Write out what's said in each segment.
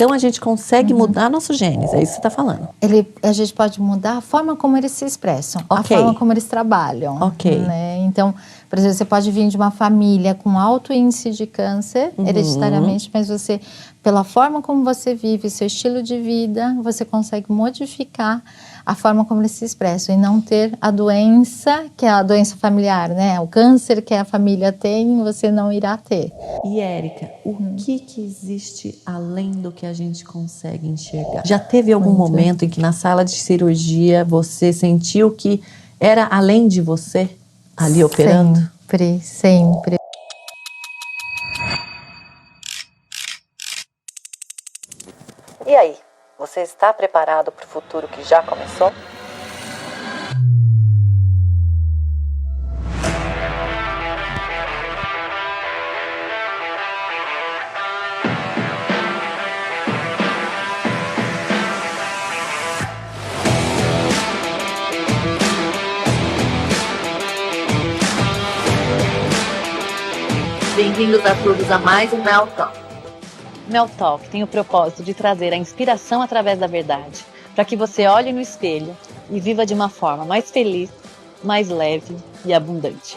Então a gente consegue mudar nossos genes, é isso que você está falando. A gente pode mudar a forma como eles se expressam, a Ok. forma como eles trabalham. Ok. Né? Então, por exemplo, você pode vir de uma família com alto índice de câncer, hereditariamente, mas você, pela forma como você vive, seu estilo de vida, você consegue modificar a forma como eles se expressam e não ter a doença, que é a doença familiar, né? O câncer que a família tem, você não irá ter. E Érica, o que existe além do que a gente consegue enxergar? Já teve algum momento em que na sala de cirurgia você sentiu que era além de você ali operando? Sempre, sempre. E aí, você está preparado para o futuro que já começou? Bem-vindos a todos a mais um Mel Talk. Mel Talk tem o propósito de trazer a inspiração através da verdade, para que você olhe no espelho e viva de uma forma mais feliz, mais leve e abundante.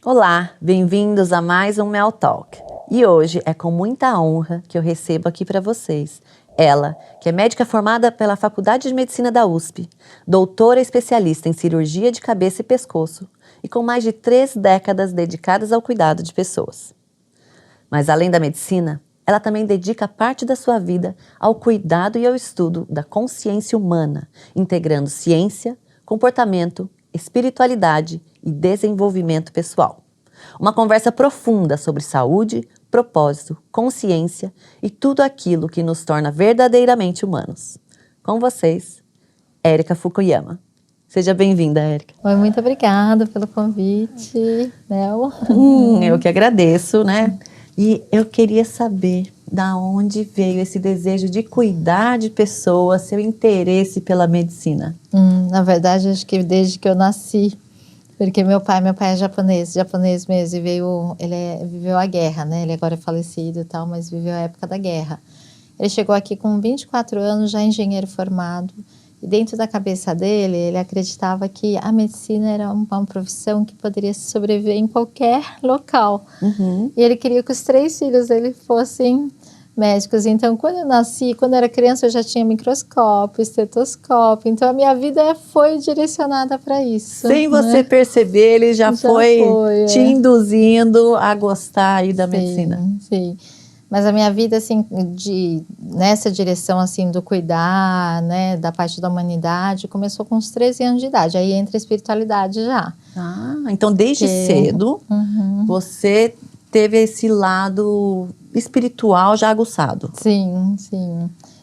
Olá, bem-vindos a mais um Mel Talk. E hoje é com muita honra que eu recebo aqui para vocês ela, que é médica formada pela Faculdade de Medicina da USP, doutora especialista em cirurgia de cabeça e pescoço e com mais de 3 décadas dedicadas ao cuidado de pessoas. Mas além da medicina, ela também dedica parte da sua vida ao cuidado e ao estudo da consciência humana, integrando ciência, comportamento, espiritualidade e desenvolvimento pessoal. Uma conversa profunda sobre saúde, propósito, consciência e tudo aquilo que nos torna verdadeiramente humanos. Com vocês, Érica Fukuyama. Seja bem-vinda, Érica. Oi, muito obrigada pelo convite, Mel. Eu que agradeço, né? E eu queria saber da onde veio esse desejo de cuidar de pessoas, seu interesse pela medicina. Na verdade, acho que desde que eu nasci, porque meu pai é japonês mesmo, e viveu a guerra, né? Ele agora é falecido e tal, mas viveu a época da guerra. Ele chegou aqui com 24 anos, já engenheiro formado, e dentro da cabeça dele, ele acreditava que a medicina era uma profissão que poderia sobreviver em qualquer local. E ele queria que os 3 filhos dele fossem médicos. Então, quando eu nasci, quando eu era criança, eu já tinha microscópio, estetoscópio. Então, a minha vida foi direcionada para isso. Sem você perceber, ele já foi te induzindo a gostar aí da medicina. Sim. Mas a minha vida, assim, nessa direção, assim, do cuidar, né, da parte da humanidade, começou com uns 13 anos de idade. Aí entra a espiritualidade já. Então desde cedo, você teve esse lado espiritual já aguçado. Sim.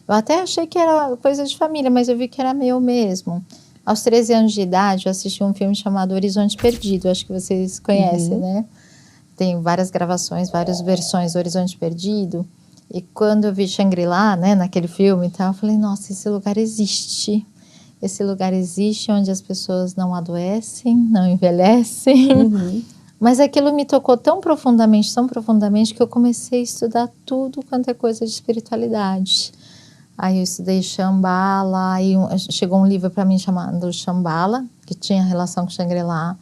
Eu até achei que era coisa de família, mas eu vi que era meu mesmo. Aos 13 anos de idade, eu assisti um filme chamado Horizonte Perdido. Acho que vocês conhecem, né? Tem várias gravações, várias versões do Horizonte Perdido. E quando eu vi Shangri-La, né, naquele filme e tal, eu falei, nossa, esse lugar existe. Esse lugar existe onde as pessoas não adoecem, não envelhecem. Mas aquilo me tocou tão profundamente, que eu comecei a estudar tudo quanto é coisa de espiritualidade. Aí eu estudei Shambhala, aí chegou um livro para mim chamado Shambhala, que tinha relação com Shangri-La.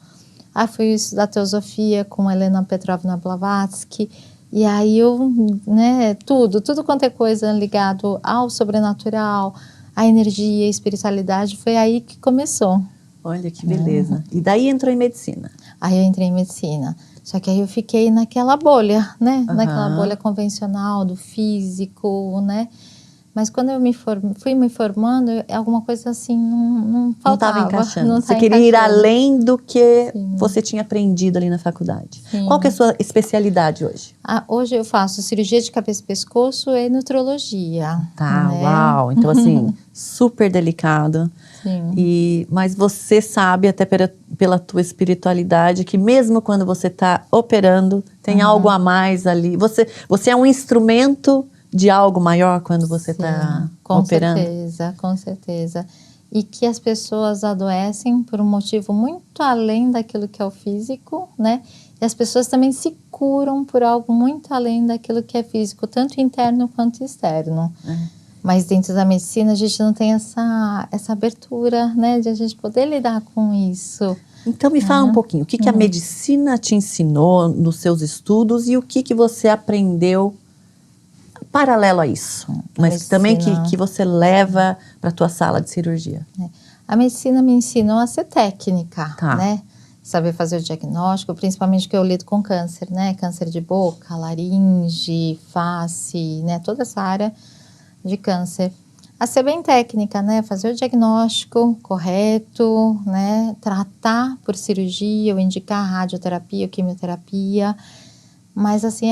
Aí fui estudar teosofia com Helena Petrovna Blavatsky, e aí eu, né, tudo quanto é coisa ligado ao sobrenatural, à energia, à espiritualidade, foi aí que começou. Olha que beleza. E daí entrou em medicina? Aí eu entrei em medicina, só que aí eu fiquei naquela bolha, né, naquela bolha convencional do físico, né. Mas quando eu fui me formando, alguma coisa assim não faltava. Não estava encaixando. Você queria ir além do que você tinha aprendido ali na faculdade. Qual que é a sua especialidade hoje? Hoje eu faço cirurgia de cabeça e pescoço e nutrologia. Né? Uau! Então assim, super delicado. Mas você sabe, até pela tua espiritualidade, que mesmo quando você está operando, tem algo a mais ali. Você é um instrumento de algo maior quando você está operando? Com certeza. E que as pessoas adoecem por um motivo muito além daquilo que é o físico, né? E as pessoas também se curam por algo muito além daquilo que é físico, tanto interno quanto externo. Mas dentro da medicina a gente não tem essa abertura, né, de a gente poder lidar com isso. Então me fala um pouquinho, o que a medicina te ensinou nos seus estudos e o que você aprendeu paralelo a isso, mas também que você leva para a tua sala de cirurgia. A medicina me ensinou a ser técnica, né? Saber fazer o diagnóstico, principalmente que eu lido com câncer, né? Câncer de boca, laringe, face, né? Toda essa área de câncer. A ser bem técnica, né? Fazer o diagnóstico correto, né? Tratar por cirurgia, ou indicar radioterapia ou quimioterapia. Mas assim,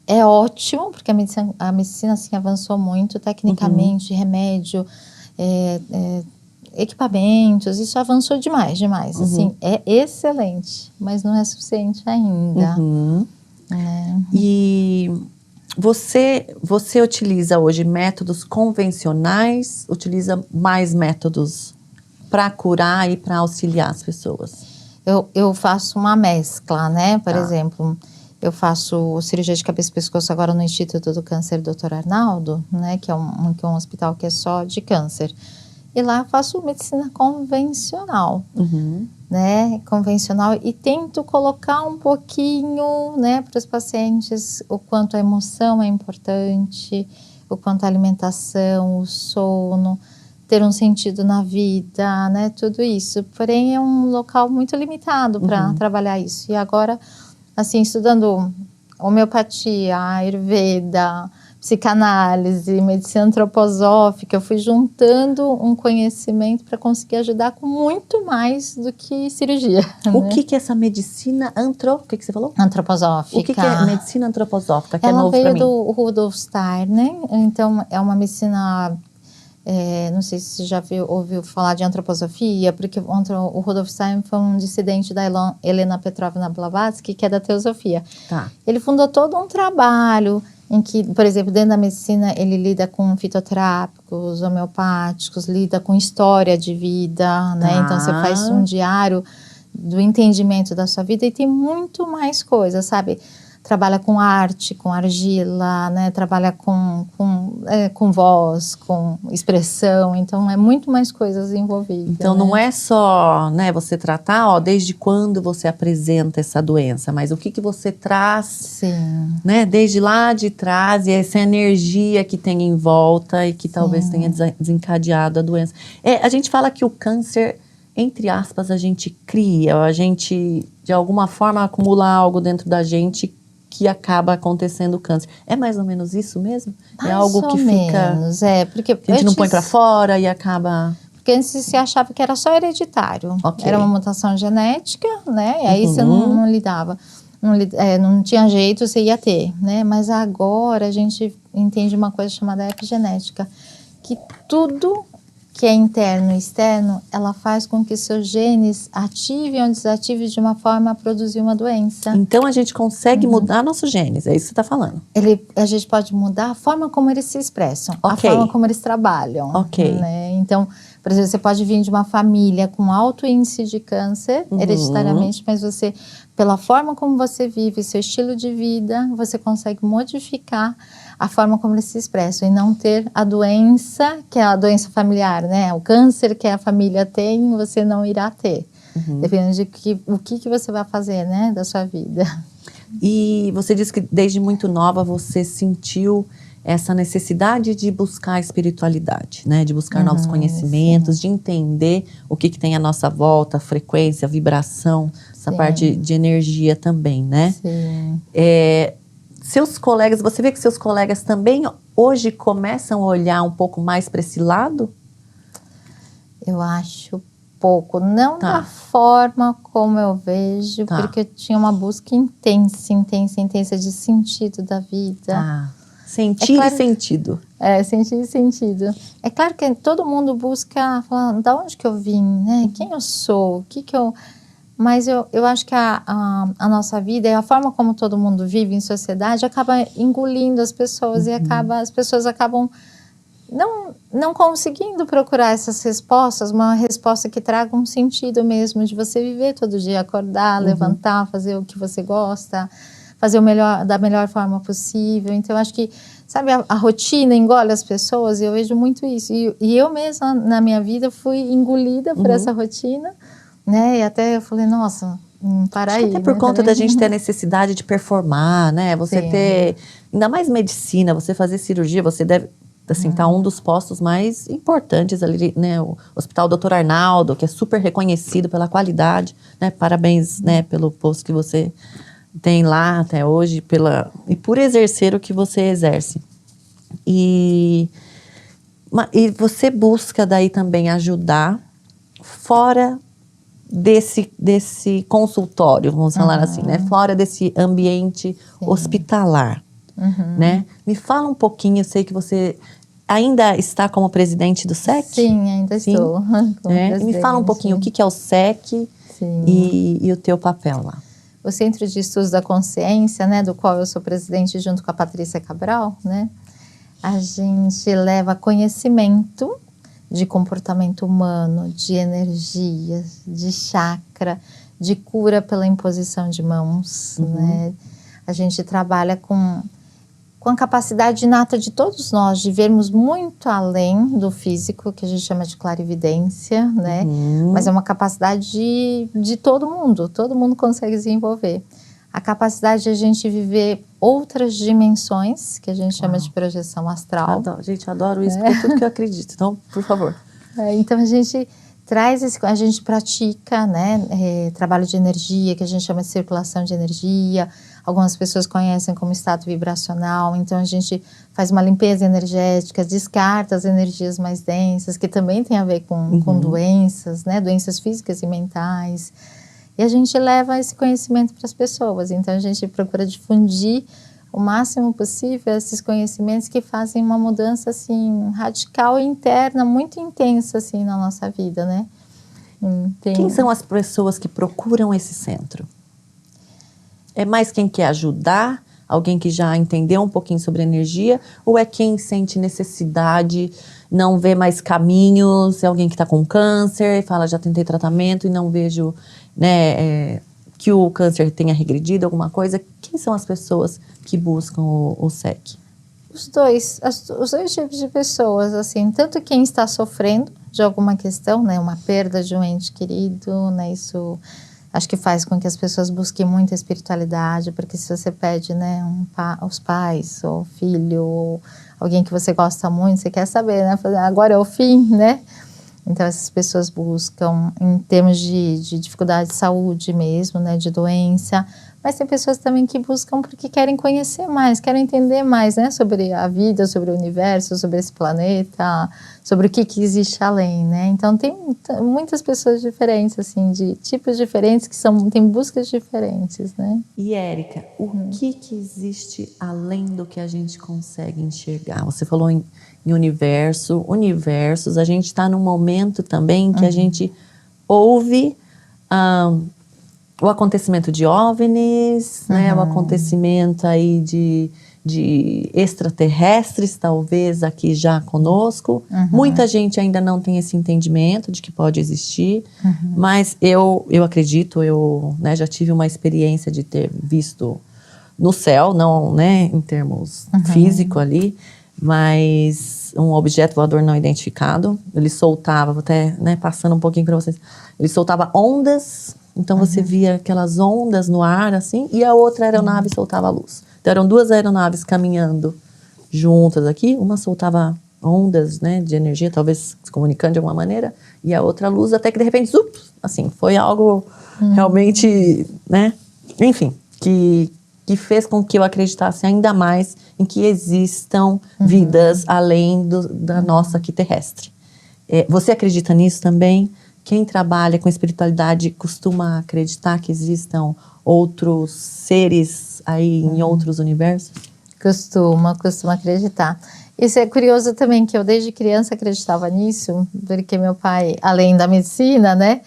é ótimo, porque a medicina assim, avançou muito tecnicamente, remédio, equipamentos, isso avançou demais. Assim, é excelente, mas não é suficiente ainda. Né? E você utiliza hoje métodos convencionais, utiliza mais métodos para curar e para auxiliar as pessoas? Eu faço uma mescla, né? Por exemplo, eu faço cirurgia de cabeça e pescoço agora no Instituto do Câncer Dr. Arnaldo, né? Que é um hospital que é só de câncer. E lá eu faço medicina convencional, né? Convencional, e tento colocar um pouquinho, né, para os pacientes o quanto a emoção é importante, o quanto a alimentação, o sono, ter um sentido na vida, né? Tudo isso. Porém, é um local muito limitado para trabalhar isso. E agora, assim, estudando homeopatia, ayurveda, psicanálise, medicina antroposófica, eu fui juntando um conhecimento para conseguir ajudar com muito mais do que cirurgia. O que é essa medicina o que você falou? Antroposófica. O que é medicina antroposófica, que ela é novo para mim? Ela veio do Rudolf Steiner, então é uma medicina... não sei se você já ouviu falar de antroposofia, porque o Rudolf Steiner foi um dissidente da Helena Petrovna Blavatsky, que é da teosofia. Ele fundou todo um trabalho em que, por exemplo, dentro da medicina, ele lida com fitoterápicos, homeopáticos, lida com história de vida, né? Então, você faz um diário do entendimento da sua vida e tem muito mais coisas, sabe? Trabalha com arte, com argila, né? Trabalha com voz, com expressão. Então, é muito mais coisas envolvidas. Então, não é só, né, você tratar, desde quando você apresenta essa doença, mas o que você traz, né, desde lá de trás, e essa energia que tem em volta e que talvez tenha desencadeado a doença. A gente fala que o câncer, entre aspas, a gente cria, a gente, de alguma forma, acumula algo dentro da gente que acaba acontecendo o câncer. É mais ou menos isso mesmo? É algo que fica... porque a gente não põe para fora e acaba... Porque antes se achava que era só hereditário. Era uma mutação genética, né? E aí você não lidava. Não tinha jeito, você ia ter, né? Mas agora a gente entende uma coisa chamada epigenética, que tudo que é interno e externo, ela faz com que seus genes ativem ou desativem de uma forma a produzir uma doença. Então, a gente consegue mudar nossos genes, é isso que você está falando? A gente pode mudar a forma como eles se expressam, a forma como eles trabalham. Né? Então, por exemplo, você pode vir de uma família com alto índice de câncer, hereditariamente, mas você, pela forma como você vive, seu estilo de vida, você consegue modificar a forma como eles se expressam e não ter a doença, que é a doença familiar, né? O câncer que a família tem, você não irá ter. Dependendo de o que você vai fazer, né, da sua vida. E você disse que desde muito nova você sentiu essa necessidade de buscar a espiritualidade, né? De buscar novos conhecimentos, de entender o que tem à nossa volta, a frequência, a vibração, essa parte de energia também, né? Seus colegas, você vê que seus colegas também hoje começam a olhar um pouco mais para esse lado? Eu acho pouco, não da forma como eu vejo, porque eu tinha uma busca intensa de sentido da vida. Sentir e sentido. Sentir e sentido. É claro que todo mundo busca falar, da onde que eu vim, né? Quem eu sou, o que eu... Mas eu acho que a nossa vida e a forma como todo mundo vive em sociedade acaba engolindo as pessoas e as pessoas acabam não conseguindo procurar essas respostas, uma resposta que traga um sentido mesmo de você viver todo dia, acordar, levantar, fazer o que você gosta, fazer o melhor, da melhor forma possível. Então, acho que, sabe, a rotina engole as pessoas, e eu vejo muito isso. E eu mesma, na minha vida, fui engolida por essa rotina, né? E até eu falei, nossa, para aí. Até por conta da gente ter a necessidade de performar, né? Você ter, ainda mais medicina, você fazer cirurgia, você deve, assim, tá um dos postos mais importantes ali, né? O Hospital Dr. Arnaldo, que é super reconhecido pela qualidade, né? Parabéns, né? Pelo posto que você tem lá até hoje, e por exercer o que você exerce. E você busca daí também ajudar fora desse consultório, vamos falar assim, né? Fora desse ambiente hospitalar, né? Me fala um pouquinho, eu sei que você ainda está como presidente do SEC? Sim, ainda estou. Me fala um pouquinho o que é o SEC e o teu papel lá. O Centro de Estudos da Consciência, né, do qual eu sou presidente junto com a Patrícia Cabral, né? A gente leva conhecimento de comportamento humano, de energias, de chakra, de cura pela imposição de mãos, né? A gente trabalha com a capacidade inata de todos nós de vermos muito além do físico, que a gente chama de clarividência, né? Mas é uma capacidade de todo mundo consegue desenvolver. A capacidade de a gente viver outras dimensões, que a gente chama de projeção astral. Gente, adoro isso, porque é tudo que eu acredito. Então, por favor. Então, a gente traz a gente pratica, né, trabalho de energia, que a gente chama de circulação de energia. Algumas pessoas conhecem como estado vibracional. Então, a gente faz uma limpeza energética, descarta as energias mais densas, que também tem a ver com doenças, né, doenças físicas e mentais. E a gente leva esse conhecimento para as pessoas. Então, a gente procura difundir o máximo possível esses conhecimentos que fazem uma mudança, assim, radical e interna, muito intensa, assim, na nossa vida, né? Quem são as pessoas que procuram esse centro? É mais quem quer ajudar? Alguém que já entendeu um pouquinho sobre energia? Ou é quem sente necessidade, não vê mais caminhos? É alguém que está com câncer e fala, já tentei tratamento e não vejo, né, que o câncer tenha regredido, alguma coisa? Quem são as pessoas que buscam o SEC? Os dois tipos de pessoas, assim, tanto quem está sofrendo de alguma questão, né, uma perda de um ente querido, né, isso acho que faz com que as pessoas busquem muita espiritualidade, porque se você pede, né, os pais, ou filho, ou alguém que você gosta muito, você quer saber, né, agora é o fim, né? Então, essas pessoas buscam em termos de dificuldade de saúde mesmo, né, de doença, mas tem pessoas também que buscam porque querem conhecer mais, querem entender mais, né, sobre a vida, sobre o universo, sobre esse planeta, sobre o que existe além, né. Então, tem muitas pessoas diferentes, assim, de tipos diferentes, tem buscas diferentes, né. E, Érica, o que existe além do que a gente consegue enxergar? Você falou em universos, a gente está num momento também que a gente ouve o acontecimento de OVNIs, né, o acontecimento aí de extraterrestres, talvez aqui já conosco. Muita gente ainda não tem esse entendimento de que pode existir, mas eu acredito, né, já tive uma experiência de ter visto no céu, não, né, em termos físico ali, mas um objeto voador não identificado. Ele soltava, vou até, né, passando um pouquinho para vocês, ele soltava ondas, então você via aquelas ondas no ar, assim, e a outra aeronave soltava luz. Então eram duas aeronaves caminhando juntas aqui, uma soltava ondas, né, de energia, talvez se comunicando de alguma maneira, e a outra luz, até que de repente, zup, assim, foi algo realmente, né, enfim, que fez com que eu acreditasse ainda mais em que existam vidas além da nossa aqui terrestre. Você acredita nisso também? Quem trabalha com espiritualidade costuma acreditar que existam outros seres aí em outros universos? Costuma acreditar. Isso é curioso também, que eu desde criança acreditava nisso, porque meu pai, além da medicina, né,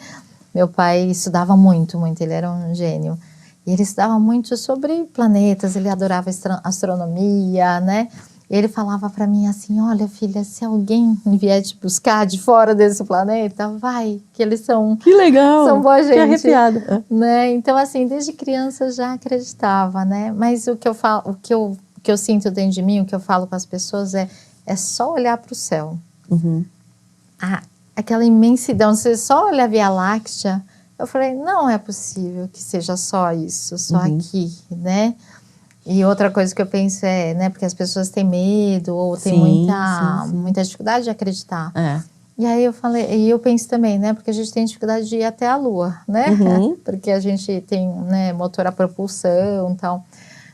meu pai estudava muito, ele era um gênio. E ele estudava muito sobre planetas, ele adorava astronomia, né? Ele falava para mim assim, olha filha, se alguém vier te buscar de fora desse planeta, vai, que eles são... Que legal! São boa gente. Que arrepiada. Né? Então, assim, desde criança eu já acreditava, né? Mas o que eu falo, o que eu sinto dentro de mim, o que eu falo com as pessoas é só olhar para o céu. Uhum. Aquela imensidão, você só olha a Via Láctea, eu falei, não é possível que seja só isso, só aqui, né? E outra coisa que eu penso é, né, porque as pessoas têm medo ou têm muita dificuldade de acreditar. E aí eu falei, e eu penso também, né, porque a gente tem dificuldade de ir até a Lua, né? Porque a gente tem, né, motor a propulsão e tal,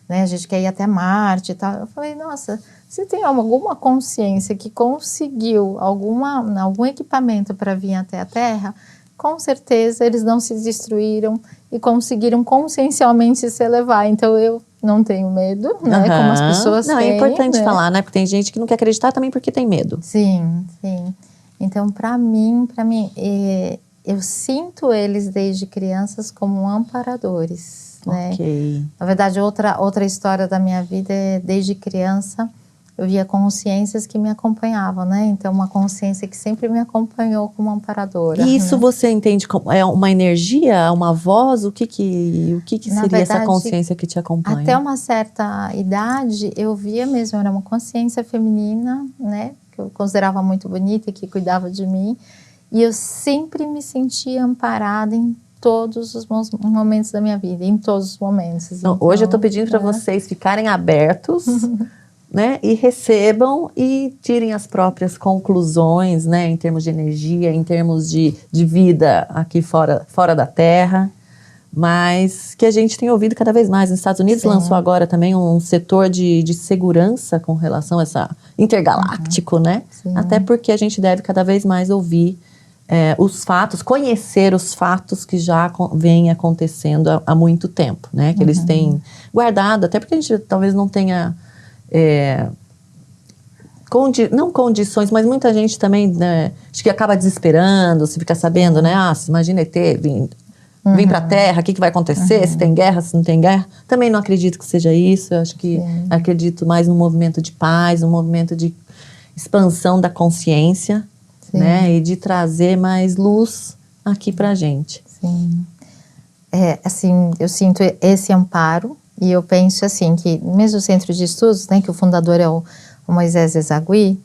né, a gente quer ir até Marte e tal. Eu falei, nossa, se tem alguma consciência que conseguiu algum equipamento para vir até a Terra, com certeza eles não se destruíram e conseguiram consciencialmente se elevar. Então eu não tenho medo, né? Como as pessoas têm. É importante falar, né? Porque tem gente que não quer acreditar também porque tem medo. Sim, sim. Então, para mim, eu sinto eles desde crianças como amparadores, né? Ok. Na verdade, outra história da minha vida é desde criança eu via consciências que me acompanhavam, né? Então, uma consciência que sempre me acompanhou como amparadora. E isso né? você entende como é uma energia, uma voz? O que seria verdade, essa consciência que te acompanha? Até uma certa idade, eu via mesmo, era uma consciência feminina, né? Que eu considerava muito bonita e que cuidava de mim. E eu sempre me sentia amparada em todos os momentos da minha vida, em todos os momentos. Então, hoje eu estou pedindo para vocês ficarem abertos, né, e recebam e tirem as próprias conclusões, né, em termos de energia, em termos de vida aqui fora da Terra, mas que a gente tem ouvido cada vez mais. Nos Estados Unidos lançou agora também um setor de segurança com relação a essa intergaláctico, né, até porque a gente deve cada vez mais ouvir os fatos, conhecer os fatos que já vêm acontecendo há muito tempo, né, que eles têm guardado, até porque a gente talvez não tenha não condições, mas muita gente também, né, acho que acaba desesperando, se fica sabendo, né, imagina ET vem para a Terra, o que vai acontecer, se tem guerra, se não tem guerra. Também não acredito que seja isso, eu acho que acredito mais num movimento de paz, um movimento de expansão da consciência, né, e de trazer mais luz aqui pra gente. Sim. Assim, eu sinto esse amparo. E eu penso assim, que mesmo o centro de estudos, né, que o fundador é o Moisés Ezagui,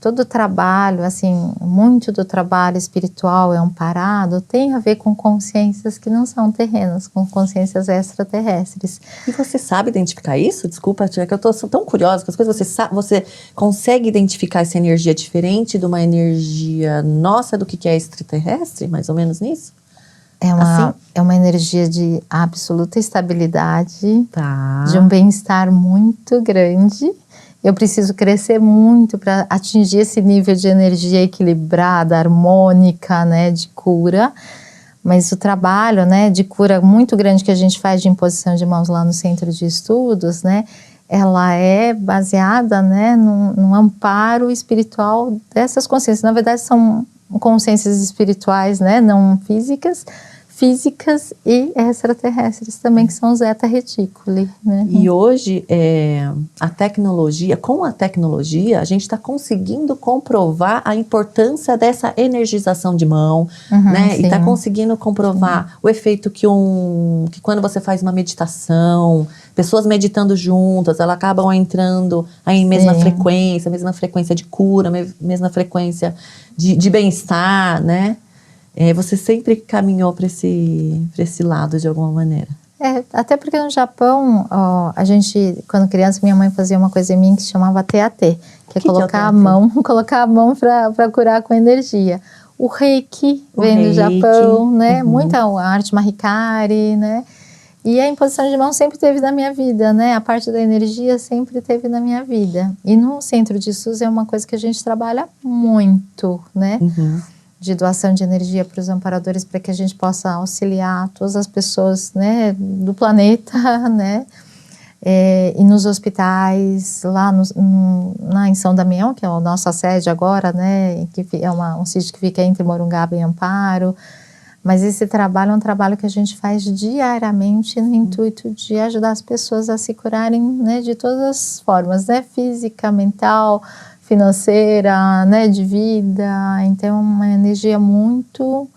todo o trabalho, assim, muito do trabalho espiritual é amparado, tem a ver com consciências que não são terrenas, com consciências extraterrestres. E você sabe identificar isso? Desculpa, é que eu sou tão curiosa com as coisas. Você consegue identificar essa energia diferente de uma energia nossa do que é extraterrestre, mais ou menos nisso? É uma energia de absoluta estabilidade, Tá. de um bem-estar muito grande. Eu preciso crescer muito para atingir esse nível de energia equilibrada, harmônica, né, de cura. Mas o trabalho, né, de cura muito grande que a gente faz de imposição de mãos lá no centro de estudos, né, ela é baseada, né, num amparo espiritual dessas consciências. Na verdade, são consciências espirituais, né, não físicas e extraterrestres também, que são os Zeta Reticuli, né? E hoje, com a tecnologia, a gente está conseguindo comprovar a importância dessa energização de mão, né? Sim. E está conseguindo comprovar o efeito que quando você faz uma meditação, pessoas meditando juntas, elas acabam entrando aí em mesma frequência de cura, mesma frequência de bem-estar, né? Você sempre caminhou para esse lado de alguma maneira. Até porque no Japão, a gente, quando criança, minha mãe fazia uma coisa em mim que se chamava TAT, que é colocar a mão para curar com energia. O Reiki vem do Japão, né? Muita arte Mahikari, né? E a imposição de mão sempre teve na minha vida, né? A parte da energia sempre teve na minha vida. E no centro de SUS é uma coisa que a gente trabalha muito, né? De doação de energia para os amparadores, para que a gente possa auxiliar todas as pessoas, né, do planeta, né, e nos hospitais, lá em São Damião, que é a nossa sede agora, né, que é um sítio que fica entre Morungaba e Amparo, Mas esse trabalho é um trabalho que a gente faz diariamente no intuito de ajudar as pessoas a se curarem, né, de todas as formas, né, física, mental, financeira, né, de vida. Então, é uma energia muito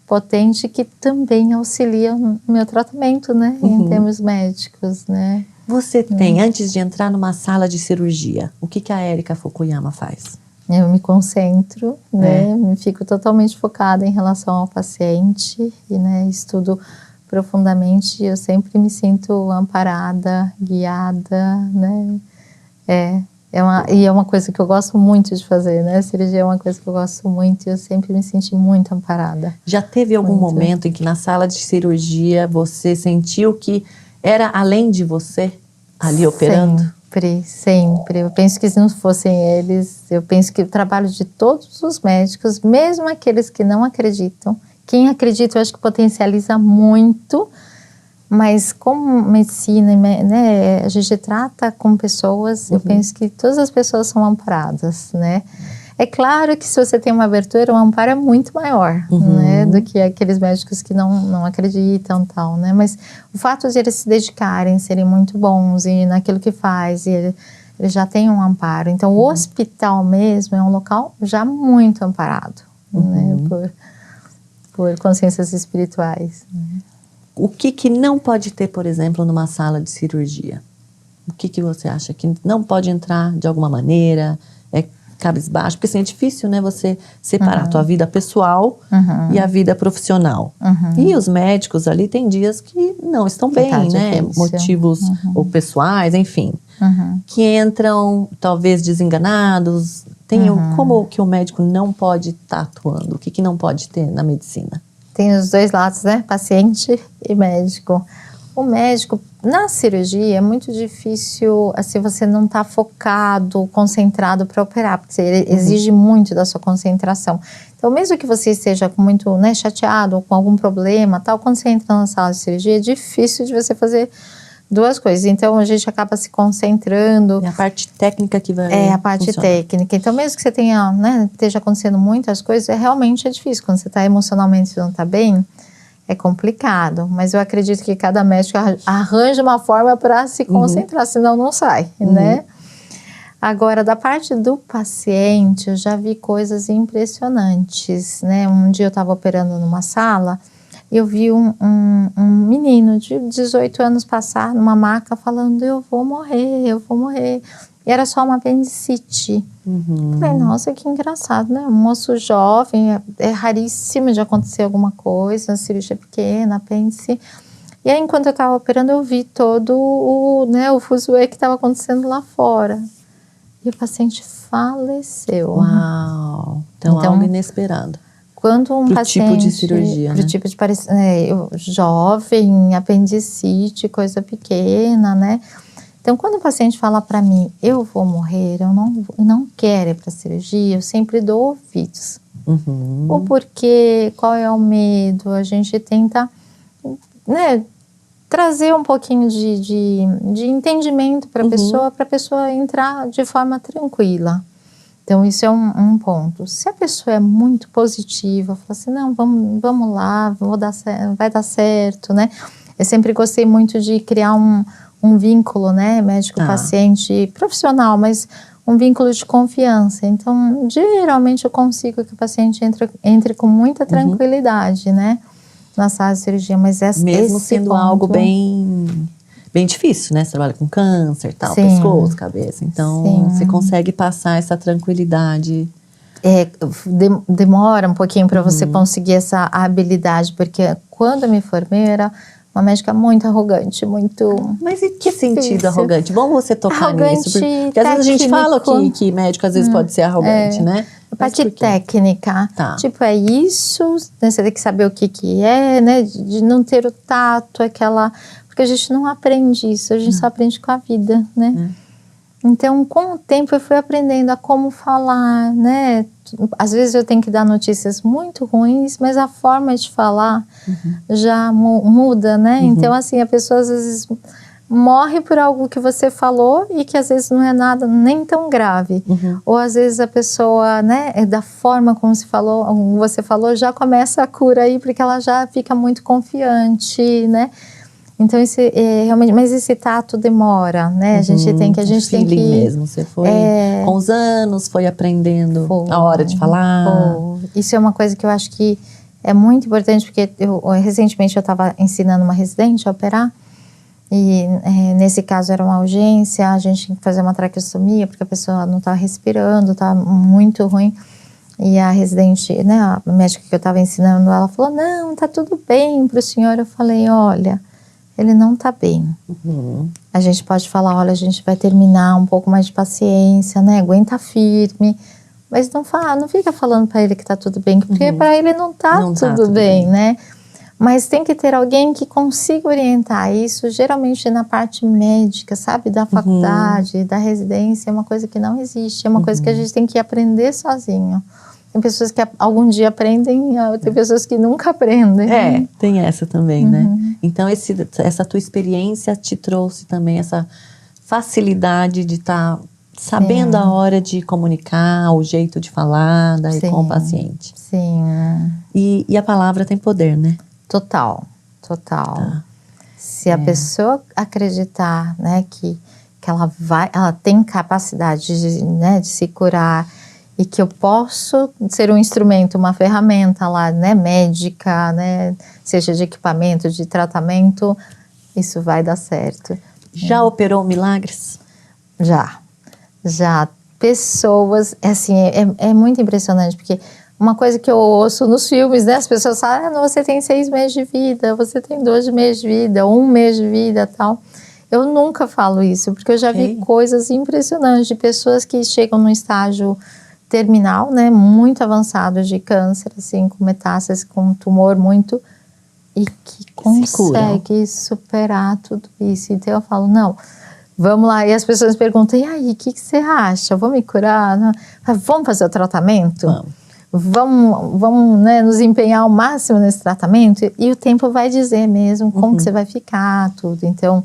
potente que também auxilia no meu tratamento, né, em termos médicos, né. Você tem, antes de entrar numa sala de cirurgia, o que a Erika Fukuyama faz? Eu me concentro, né, me fico totalmente focada em relação ao paciente e, né, estudo profundamente. Eu sempre me sinto amparada, guiada, né, é uma coisa que eu gosto muito de fazer, né, a cirurgia é uma coisa que eu gosto muito e eu sempre me senti muito amparada. Já teve algum momento em que na sala de cirurgia você sentiu que era além de você ali operando? Sempre. Eu penso que se não fossem eles, eu penso que o trabalho de todos os médicos, mesmo aqueles que não acreditam, quem acredita eu acho que potencializa muito, mas como medicina, né, a gente trata com pessoas, eu penso que todas as pessoas são amparadas, né. É claro que se você tem uma abertura, o amparo é muito maior, né, do que aqueles médicos que não acreditam, tal, né, mas o fato de eles se dedicarem, serem muito bons e naquilo que faz, e ele já tem um amparo. Então, o hospital mesmo é um local já muito amparado, né, por consciências espirituais. O que não pode ter, por exemplo, numa sala de cirurgia? O que você acha que não pode entrar de alguma maneira? Cabisbaixo, porque assim, é difícil, né, você separar a tua vida pessoal e a vida profissional. E os médicos ali tem dias que não estão bem, né, motivos ou pessoais, enfim, que entram talvez desenganados. Como que o médico não pode estar atuando? O que não pode ter na medicina? Tem os dois lados, né, paciente e médico. O médico, na cirurgia, é muito difícil, assim, você não estar focado, concentrado para operar, porque ele exige muito da sua concentração. Então, mesmo que você esteja com muito, né, chateado ou com algum problema, tal, quando você entra na sala de cirurgia, é difícil de você fazer duas coisas. Então, a gente acaba se concentrando. É a parte técnica que vai É a parte funcionar. técnica. Então, mesmo que você tenha, né, esteja acontecendo muitas coisas, realmente é difícil. Quando você está emocionalmente não está bem, é complicado, mas eu acredito que cada médico arranja uma forma para se concentrar, senão não sai, né? Agora, da parte do paciente, eu já vi coisas impressionantes, né? Um dia eu estava operando numa sala e eu vi um menino de 18 anos passar numa maca falando, eu vou morrer. E era só uma apendicite. Falei, nossa, que engraçado, né? Um moço jovem, é raríssimo de acontecer alguma coisa, cirurgia pequena, apêndice. E aí, enquanto eu estava operando, eu vi todo o fuzuê que estava acontecendo lá fora. E o paciente faleceu. Uau! Então algo inesperado. Quando um paciente... tipo de cirurgia, pro né? tipo de jovem, apendicite, coisa pequena, né? Então, quando o paciente fala para mim, eu vou morrer, eu não quero ir para a cirurgia, eu sempre dou ouvidos. Ou porque, qual é o medo? A gente tenta, né, trazer um pouquinho de entendimento para a pessoa entrar de forma tranquila. Então, isso é um ponto. Se a pessoa é muito positiva, fala assim, não, vamos lá, vai dar certo, né? Eu sempre gostei muito de criar um vínculo, né, médico-paciente profissional, mas um vínculo de confiança. Então, geralmente eu consigo que o paciente entre com muita tranquilidade, né, na sala de cirurgia, mas mesmo sendo algo bem difícil, né, você trabalha com câncer, tal, Sim. pescoço, cabeça, então você consegue passar essa tranquilidade. Demora um pouquinho para você conseguir essa habilidade, porque quando eu me formei, era uma médica muito arrogante, muito... Mas em que sentido difícil. Arrogante? Bom você tocar Arrogante, nisso, porque às vezes a gente fala que médico às vezes pode ser arrogante, né? A parte técnica, Tá. tipo, é isso, né, você tem que saber o que é, né, de não ter o tato, porque a gente não aprende isso, a gente só aprende com a vida, né? Então, com o tempo, eu fui aprendendo a como falar, né? Às vezes eu tenho que dar notícias muito ruins, mas a forma de falar já muda, né? Então, assim, a pessoa às vezes morre por algo que você falou e que às vezes não é nada nem tão grave. Ou às vezes a pessoa, né, da forma como você falou, já começa a cura aí, porque ela já fica muito confiante, né? Então, realmente, mas esse tato demora, né? A gente tem que mesmo, você foi com os anos, foi aprendendo a hora de falar. Isso é uma coisa que eu acho que é muito importante, porque recentemente eu estava ensinando uma residente a operar, e nesse caso era uma urgência, a gente tinha que fazer uma traqueostomia, porque a pessoa não estava respirando, estava muito ruim. E a residente, né, a médica que eu estava ensinando, ela falou, não, tá tudo bem para o senhor. Eu falei, olha, ele não tá bem. A gente pode falar, olha, a gente vai terminar, um pouco mais de paciência, né? Aguenta firme. Mas não fica falando para ele que tá tudo bem, porque para ele não tá tudo bem, né? Mas tem que ter alguém que consiga orientar isso, geralmente na parte médica, sabe? Da faculdade, da residência, é uma coisa que não existe, é uma coisa que a gente tem que aprender sozinho. Tem pessoas que algum dia aprendem, tem pessoas que nunca aprendem. Tem essa também, né? Então, essa tua experiência te trouxe também essa facilidade de estar sabendo a hora de comunicar, o jeito de falar com o paciente. Sim. E a palavra tem poder, né? Total. Tá. Se a pessoa acreditar, né, que ela tem capacidade de se curar, e que eu posso ser um instrumento, uma ferramenta lá, né, médica, né, seja de equipamento, de tratamento, isso vai dar certo. Já operou milagres? Já. Pessoas, assim, é muito impressionante, porque uma coisa que eu ouço nos filmes, né, as pessoas falam, você tem 6 meses de vida, você tem 12 meses de vida, 1 mês de vida, tal. Eu nunca falo isso, porque eu já vi coisas impressionantes de pessoas que chegam num estágio terminal, né, muito avançado de câncer, assim, com metástase, com tumor muito, e que consegue superar tudo isso. Então eu falo, não, vamos lá. E as pessoas perguntam, e aí, o que você acha? Vou me curar? Vamos fazer o tratamento? Vamos, né, nos empenhar ao máximo nesse tratamento? E o tempo vai dizer mesmo como que você vai ficar, tudo. Então,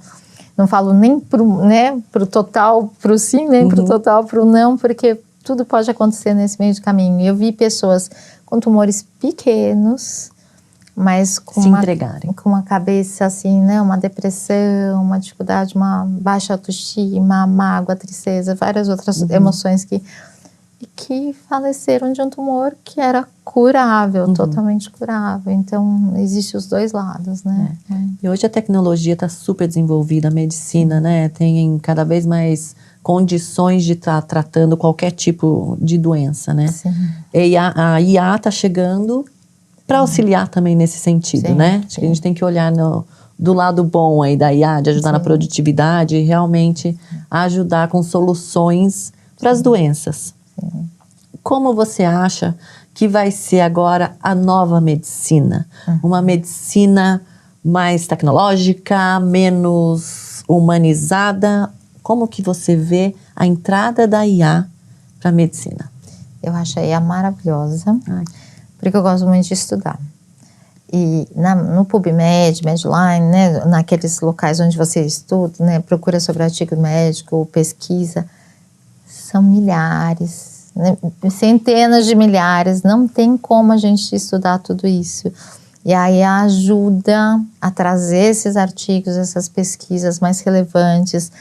não falo nem pro total, pro sim, nem pro total, pro não, porque tudo pode acontecer nesse meio de caminho. Eu vi pessoas com tumores pequenos, mas com uma cabeça assim, né, uma depressão, uma dificuldade, uma baixa autoestima, mágoa, tristeza, várias outras emoções que faleceram de um tumor que era curável, totalmente curável. Então, existem os dois lados, né? E hoje a tecnologia está super desenvolvida, a medicina, né, tem cada vez mais condições de estar tratando qualquer tipo de doença, né? Sim. E a IA está chegando para auxiliar também nesse sentido, né? Acho que a gente tem que olhar do lado bom aí da IA, de ajudar na produtividade e realmente ajudar com soluções para as doenças. Como você acha que vai ser agora a nova medicina? Uma medicina mais tecnológica, menos humanizada? Como que você vê a entrada da IA para a medicina? Eu acho a IA maravilhosa, porque eu gosto muito de estudar. E no PubMed, Medline, né, naqueles locais onde você estuda, né, procura sobre artigo médico, pesquisa, são milhares, né, centenas de milhares, não tem como a gente estudar tudo isso. E aí ajuda a trazer esses artigos, essas pesquisas mais relevantes,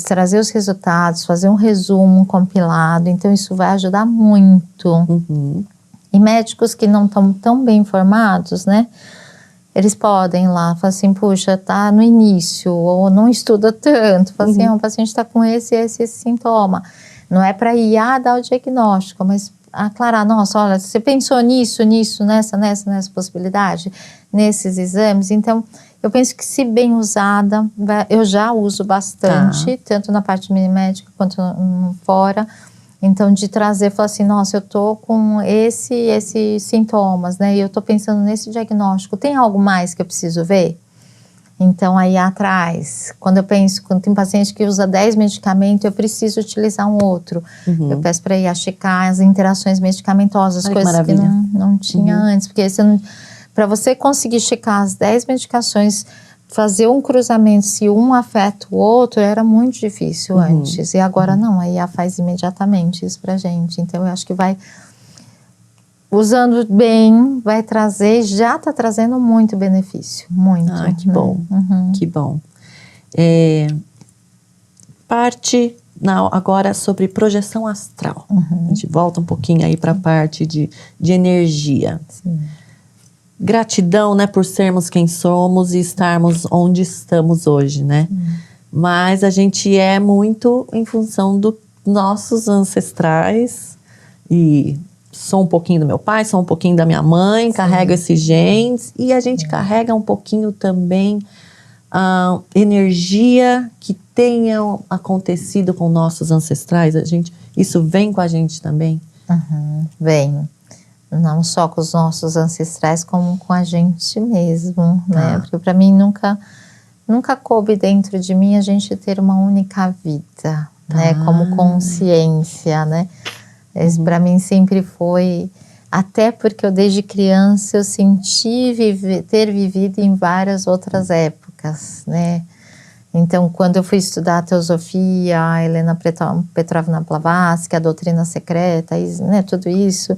trazer os resultados, fazer um resumo, um compilado. Então isso vai ajudar muito. E médicos que não estão tão bem informados, né, eles podem ir lá, falar assim, puxa, tá no início, ou não estuda tanto, fala assim, o paciente está com esse sintoma. Não é para ir dar o diagnóstico, mas aclarar, nossa, olha, você pensou nisso, nessa possibilidade, nesses exames. Então, eu penso que se bem usada, eu já uso bastante, tanto na parte médica quanto fora. Então, de trazer, falar assim, nossa, eu tô com esses sintomas, né? E eu tô pensando nesse diagnóstico. Tem algo mais que eu preciso ver? Então, aí atrás, quando tem paciente que usa 10 medicamentos, eu preciso utilizar um outro. Eu peço para ir a checar as interações medicamentosas, coisas que não tinha antes. Porque para você conseguir checar as 10 medicações, fazer um cruzamento, se um afeta o outro, era muito difícil antes. E agora não, a IA faz imediatamente isso pra gente. Então eu acho que vai, usando bem, vai trazer, já está trazendo muito benefício, muito. Ah, que bom, que bom. Parte agora sobre projeção astral. A gente volta um pouquinho aí para a parte de energia. Sim. Gratidão, né, por sermos quem somos e estarmos onde estamos hoje, né? Mas a gente é muito em função dos nossos ancestrais, e sou um pouquinho do meu pai, sou um pouquinho da minha mãe, carrego esses genes, e a gente carrega um pouquinho também a energia que tenha acontecido com nossos ancestrais. Isso vem com a gente também? Vem. Não só com os nossos ancestrais, como com a gente mesmo, né? Porque para mim nunca coube dentro de mim a gente ter uma única vida, né? Como consciência, né? Para mim sempre foi, até porque eu desde criança eu senti ter vivido em várias outras épocas, né? Então, quando eu fui estudar a teosofia, a Helena Petrovna Blavatsky, a doutrina secreta, né, tudo isso,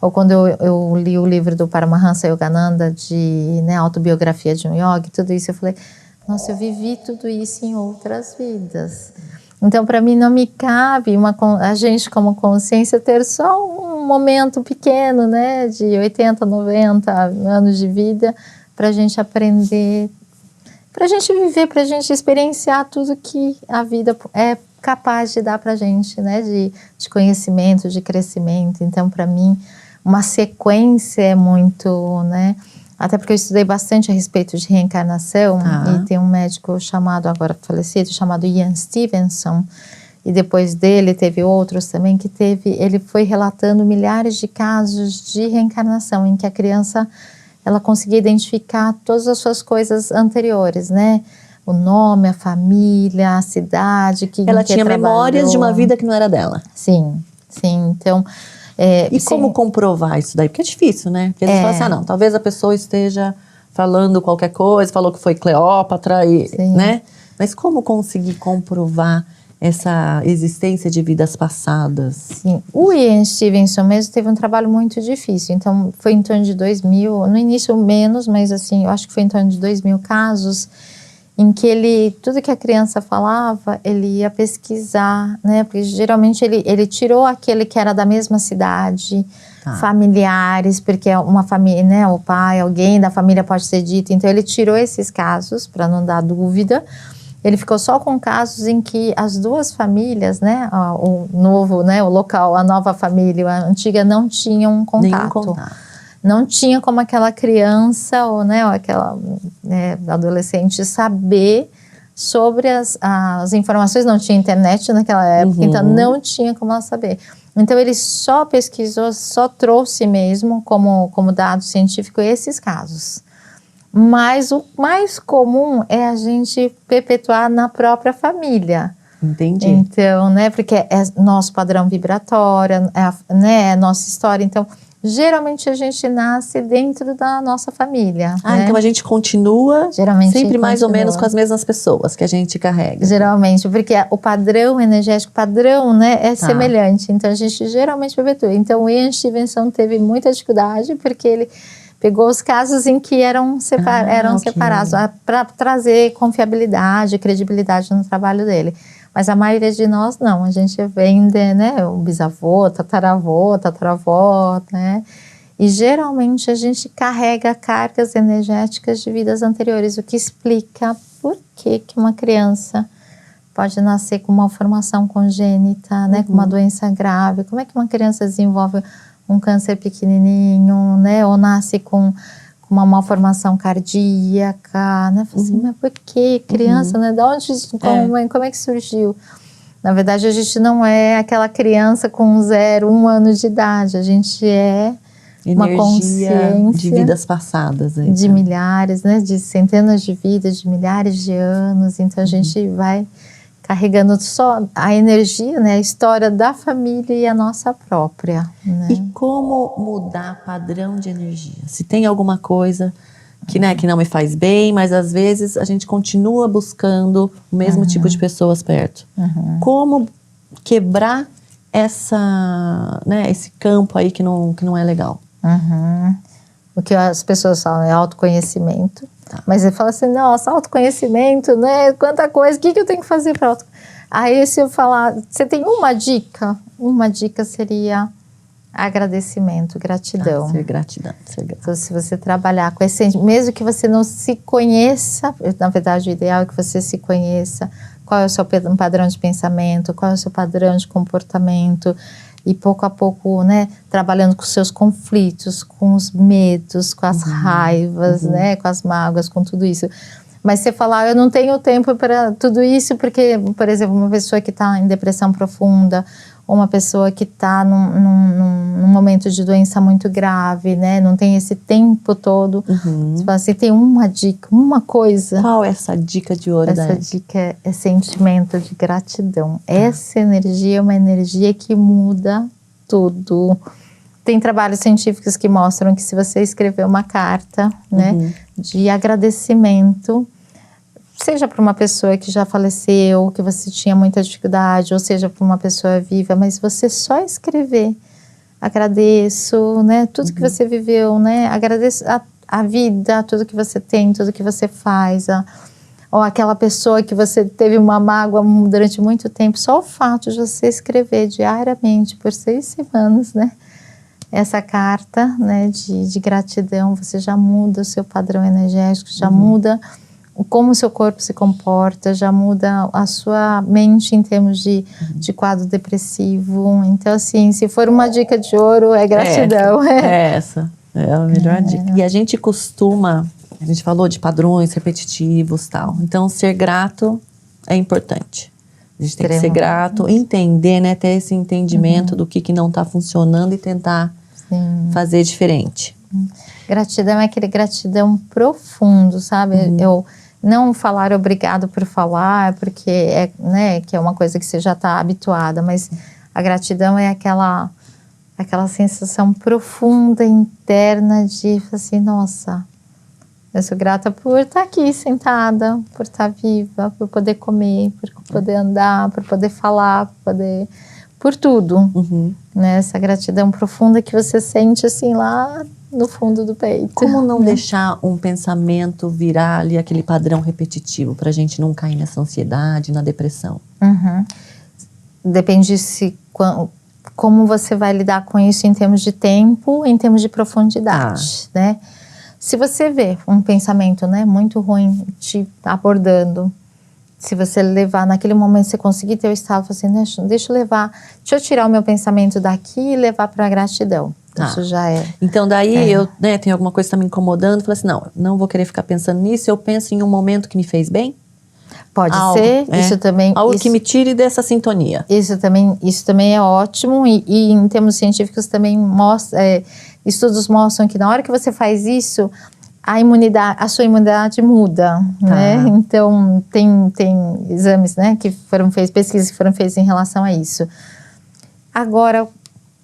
ou quando eu li o livro do Paramahansa Yogananda, de, né, autobiografia de um yogi, tudo isso, eu falei, nossa, eu vivi tudo isso em outras vidas. Então, para mim, não me cabe a gente, como consciência, ter só um momento pequeno, né, de 80, 90 anos de vida, para a gente aprender, para a gente viver, para a gente experienciar tudo que a vida é capaz de dar para a gente, né, de conhecimento, de crescimento. Então, para mim, uma sequência é muito, né, até porque eu estudei bastante a respeito de reencarnação, e tem um médico chamado, agora falecido, chamado Ian Stevenson, e depois dele teve outros também, ele foi relatando milhares de casos de reencarnação, em que a criança, ela conseguia identificar todas as suas coisas anteriores, né, o nome, a família, a cidade, ela tinha memórias de uma vida que não era dela. Sim, então... e como comprovar isso daí? Porque é difícil, né? Porque eles falam assim, não, talvez a pessoa esteja falando qualquer coisa, falou que foi Cleópatra, né? Mas como conseguir comprovar essa existência de vidas passadas? Sim, o Ian Stevenson mesmo teve um trabalho muito difícil, então foi em torno de 2000, no início menos, mas assim, eu acho que foi em torno de 2000 casos, em que tudo que a criança falava, ele ia pesquisar, né, porque geralmente ele tirou aquele que era da mesma cidade, familiares, porque uma família, né, o pai, alguém da família pode ser dito, então ele tirou esses casos, para não dar dúvida, ele ficou só com casos em que as duas famílias, né, o novo, né, o local, a nova família, a antiga, não tinham contato. Nenhum contato. Não tinha como aquela criança ou, né, ou aquela adolescente saber sobre as informações. Não tinha internet naquela época, então não tinha como ela saber. Então ele só pesquisou, só trouxe mesmo como dado científico esses casos. Mas o mais comum é a gente perpetuar na própria família. Entendi. Então, né, porque é nosso padrão vibratório, né, é nossa história, então... Geralmente a gente nasce dentro da nossa família. Né? Então a gente continua sempre mais ou menos com as mesmas pessoas que a gente carrega. Geralmente, porque o padrão energético, né, é semelhante. Então a gente geralmente perpetua. Então o Ian Stevenson teve muita dificuldade porque ele pegou os casos em que eram separados para trazer confiabilidade, credibilidade no trabalho dele. Mas a maioria de nós não, a gente vem né, o bisavô, tataravó, né? E geralmente a gente carrega cargas energéticas de vidas anteriores, o que explica por que uma criança pode nascer com uma formação congênita, né, com uma doença grave. Como é que uma criança desenvolve um câncer pequenininho, né, ou nasce com uma malformação cardíaca, né? Assim, mas por que criança, né? De onde, como é que surgiu? Na verdade, a gente não é aquela criança com 0, 1 ano de idade. A gente é uma consciência de vidas passadas. Aí, de milhares, né? De centenas de vidas, de milhares de anos. Então, a gente vai carregando só a energia, né, a história da família e a nossa própria. Né? E como mudar padrão de energia? Se tem alguma coisa que não me faz bem, mas às vezes a gente continua buscando o mesmo tipo de pessoas perto. Como quebrar esse campo aí que não é legal? O que as pessoas falam é autoconhecimento. Mas ele fala assim, nossa, autoconhecimento, né? Quanta coisa, o que eu tenho que fazer para autoconhecimento? Aí se eu falar, você tem uma dica? Uma dica seria agradecimento, gratidão. Ser gratidão. Então, se você trabalhar com esse, mesmo que você não se conheça, na verdade o ideal é que você se conheça, qual é o seu padrão de pensamento, qual é o seu padrão de comportamento, e pouco a pouco, né, trabalhando com os seus conflitos, com os medos, com as raivas, né, com as mágoas, com tudo isso. Mas você falar, eu não tenho tempo para tudo isso, porque, por exemplo, uma pessoa que está em depressão profunda, ou uma pessoa que está num momento de doença muito grave, né, não tem esse tempo todo. Você fala assim, tem uma dica, uma coisa. Qual é essa dica de ouro? Essa dica é sentimento de gratidão. Essa energia é uma energia que muda tudo. Tem trabalhos científicos que mostram que se você escrever uma carta, né, de agradecimento, seja para uma pessoa que já faleceu, que você tinha muita dificuldade, ou seja para uma pessoa viva, mas você só escrever, agradeço, né, tudo que você viveu, né, agradeço a vida, tudo que você tem, tudo que você faz, ou aquela pessoa que você teve uma mágoa durante muito tempo, só o fato de você escrever diariamente por 6 semanas, né, essa carta, né, de gratidão, você já muda o seu padrão energético, já muda como o seu corpo se comporta, já muda a sua mente em termos de quadro depressivo. Então, assim, se for uma dica de ouro, é gratidão. Essa é a melhor dica. E a gente falou de padrões repetitivos e tal. Então, ser grato é importante. A gente tem que ser grato, entender, né, ter esse entendimento do que não está funcionando e tentar fazer diferente. Gratidão é aquele gratidão profundo, sabe? Eu não falar obrigado por falar, porque né, que é uma coisa que você já está habituada, mas a gratidão é aquela sensação profunda, interna de assim, nossa, eu sou grata por estar aqui sentada, por estar viva, por poder comer, por poder andar, por poder falar, por tudo. Né? Essa gratidão profunda que você sente assim lá no fundo do peito. Como não deixar um pensamento virar ali aquele padrão repetitivo, pra gente não cair nessa ansiedade, na depressão? Depende como você vai lidar com isso em termos de tempo, em termos de profundidade, né? Se você vê um pensamento, né, muito ruim te abordando, se você levar naquele momento, você conseguir ter o estado, assim, deixa eu tirar o meu pensamento daqui e levar para a gratidão. Isso já é. Então daí eu, né, tem alguma coisa que está me incomodando, falei assim, não vou querer ficar pensando nisso, eu penso em um momento que me fez bem? Pode ser, isso também. Algo que me tire dessa sintonia. Isso também é ótimo e em termos científicos também estudos mostram que na hora que você faz isso, a sua imunidade muda, né? Então, tem exames, né, que foram feitos, pesquisas que foram feitas em relação a isso. Agora,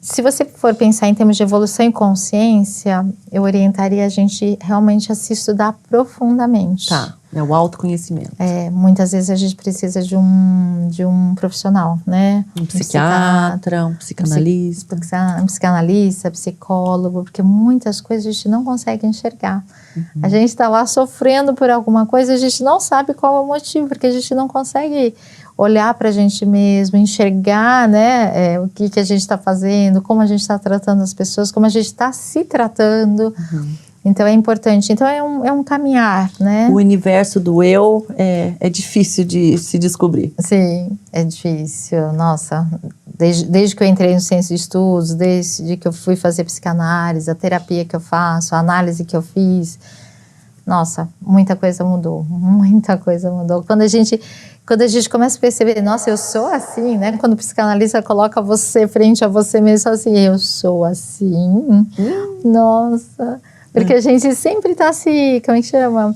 se você for pensar em termos de evolução e consciência, eu orientaria a gente realmente a se estudar profundamente. É o autoconhecimento. Muitas vezes a gente precisa de um profissional, né? Um psiquiatra, um psicanalista. Um psicanalista, psicólogo, porque muitas coisas a gente não consegue enxergar. A gente está lá sofrendo por alguma coisa, a gente não sabe qual é o motivo, porque a gente não consegue olhar para a gente mesmo, enxergar, né, o que a gente está fazendo, como a gente está tratando as pessoas, como a gente está se tratando. Então é importante. Então é um caminhar, né? O universo do eu é difícil de se descobrir. Sim, é difícil. Nossa, desde que eu entrei no centro de estudos, desde que eu fui fazer psicanálise, a terapia que eu faço, a análise que eu fiz, nossa, muita coisa mudou. Muita coisa mudou. Quando a gente começa a perceber, nossa, eu sou assim, né? Quando o psicanalista coloca você frente a você mesmo, assim, eu sou assim. Nossa. Porque a gente sempre está como é que chama?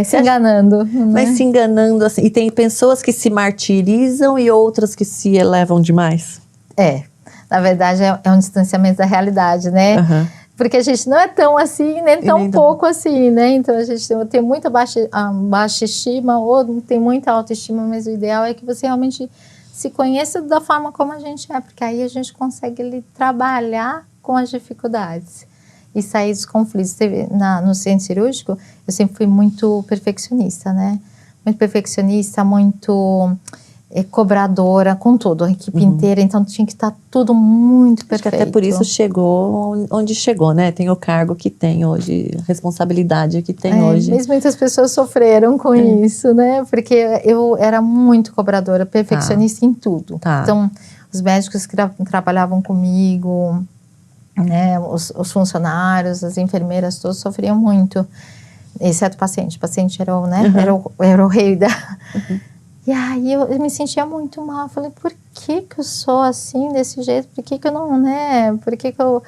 Se enganando. Mas se enganando, assim. E tem pessoas que se martirizam e outras que se elevam demais. Na verdade é um distanciamento da realidade, né? Porque a gente não é tão assim, nem tão pouco assim, né? Então a gente tem muita baixa estima ou tem muita autoestima, mas o ideal é que você realmente se conheça da forma como a gente é, porque aí a gente consegue trabalhar com as dificuldades e sair dos conflitos. No centro cirúrgico, eu sempre fui muito perfeccionista, né? Muito perfeccionista, muito cobradora com tudo, a equipe inteira, então tinha que estar tudo muito perfeito. Acho que até por isso chegou onde chegou, né? Tem o cargo que tem hoje, a responsabilidade que tem hoje. Mas muitas pessoas sofreram com isso, né? Porque eu era muito cobradora, perfeccionista em tudo. Então, os médicos que trabalhavam comigo, né, os funcionários, as enfermeiras, todos sofriam muito, exceto o paciente. O paciente era o rei da... E aí eu me sentia muito mal. Eu falei, por que eu sou assim, desse jeito? Por que eu não, né? Por que eu...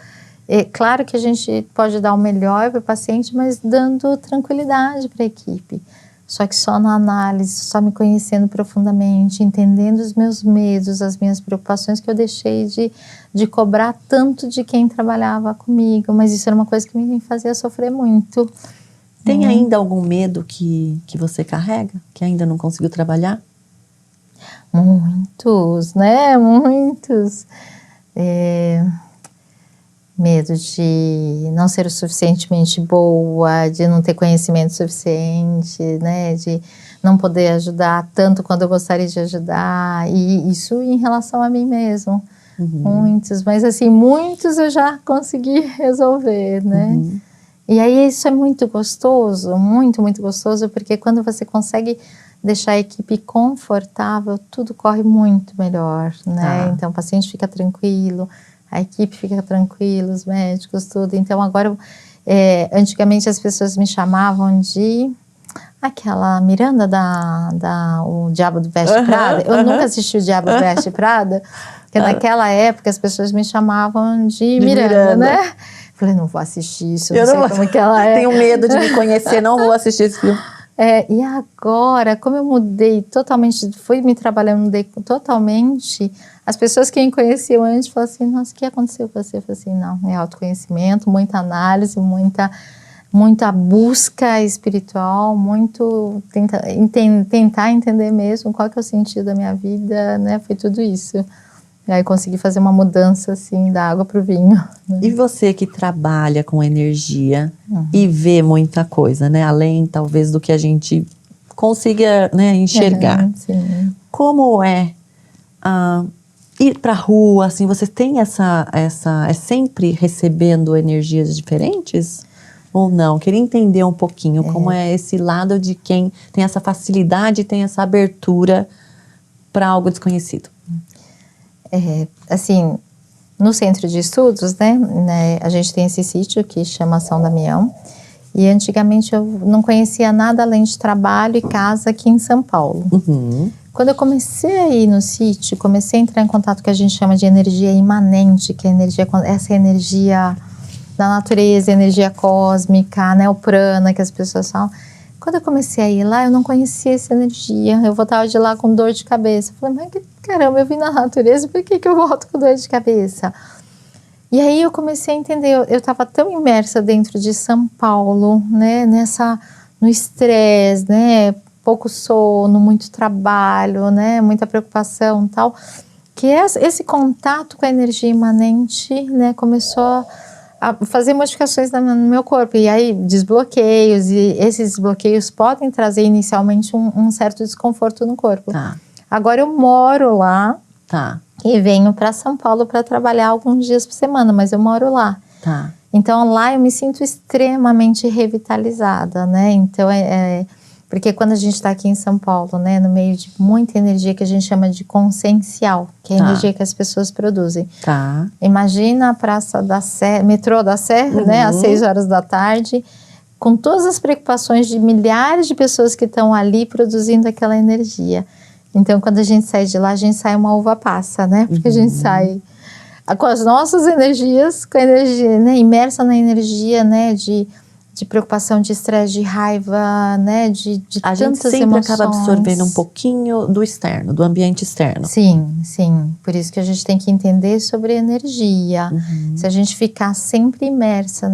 claro que a gente pode dar o melhor para o paciente, mas dando tranquilidade para a equipe. Só que só na análise, só me conhecendo profundamente, entendendo os meus medos, as minhas preocupações, que eu deixei de cobrar tanto de quem trabalhava comigo. Mas isso era uma coisa que me fazia sofrer muito. Tem ainda algum medo que você carrega, que ainda não conseguiu trabalhar? Muitos, né? Muitos. Medo de não ser o suficientemente boa, de não ter conhecimento suficiente, né? De não poder ajudar tanto quanto eu gostaria de ajudar. E isso em relação a mim mesmo. Muitos, mas assim, muitos eu já consegui resolver, né? E aí isso é muito gostoso, muito, muito gostoso, porque quando você consegue deixar a equipe confortável, tudo corre muito melhor, né? Então o paciente fica tranquilo, a equipe fica tranquila, os médicos, tudo. Então agora, antigamente as pessoas me chamavam de aquela Miranda o Diabo do Veste Prada. Eu nunca assisti o Diabo do Veste Prada, porque naquela época as pessoas me chamavam de Miranda, né? Falei, não vou assistir isso, não sei como que ela é. Tenho medo de me conhecer, não vou assistir esse filme. E agora, como eu mudei totalmente, fui me trabalhando, mudei totalmente, as pessoas que me conheciam antes falaram assim, nossa, o que aconteceu com você? Eu falei assim, não, é autoconhecimento, muita análise, muita busca espiritual, muito tentar entender mesmo qual que é o sentido da minha vida, né? Foi tudo isso. E aí consegui fazer uma mudança, assim, da água para o vinho. Né? E você que trabalha com energia e vê muita coisa, né? Além, talvez, do que a gente consiga, né, enxergar. Sim. Como é ir para a rua, assim, você tem é sempre recebendo energias diferentes? Ou não? Queria entender um pouquinho como é esse lado de quem tem essa facilidade, tem essa abertura para algo desconhecido. Assim, no centro de estudos, né, a gente tem esse sítio que chama São Damião, e antigamente eu não conhecia nada além de trabalho e casa aqui em São Paulo. Quando eu comecei a ir no sítio, comecei a entrar em contato com o que a gente chama de energia imanente, que é essa energia da natureza, energia cósmica, né, o prana, que as pessoas falam. Quando eu comecei a ir lá, eu não conhecia essa energia. Eu voltava de lá com dor de cabeça. Eu falei, mas que caramba, eu vim na natureza, por que eu volto com dor de cabeça? E aí eu comecei a entender, eu estava tão imersa dentro de São Paulo, né, no estresse, né, pouco sono, muito trabalho, né, muita preocupação e tal, que esse contato com a energia imanente, né, começou a fazer modificações no meu corpo, e aí desbloqueios, e esses desbloqueios podem trazer inicialmente um certo desconforto no corpo. Agora eu moro lá e venho para São Paulo para trabalhar alguns dias por semana, mas eu moro lá. Então lá eu me sinto extremamente revitalizada, né? Então porque quando a gente está aqui em São Paulo, né, no meio de muita energia que a gente chama de consciencial, que é a energia que as pessoas produzem. Imagina a Praça da Sé, metrô da Sé, né, às 6 horas da tarde, com todas as preocupações de milhares de pessoas que estão ali produzindo aquela energia. Então, quando a gente sai de lá, a gente sai uma uva passa, né, porque a gente sai com as nossas energias, com a energia, né, imersa na energia, né, de de preocupação, de estresse, de raiva, né? De A gente tantas sempre emoções. acaba absorvendo um pouquinho do externo, do ambiente externo. Sim, sim. Por isso que a gente tem que entender sobre energia. Se a gente ficar sempre imersa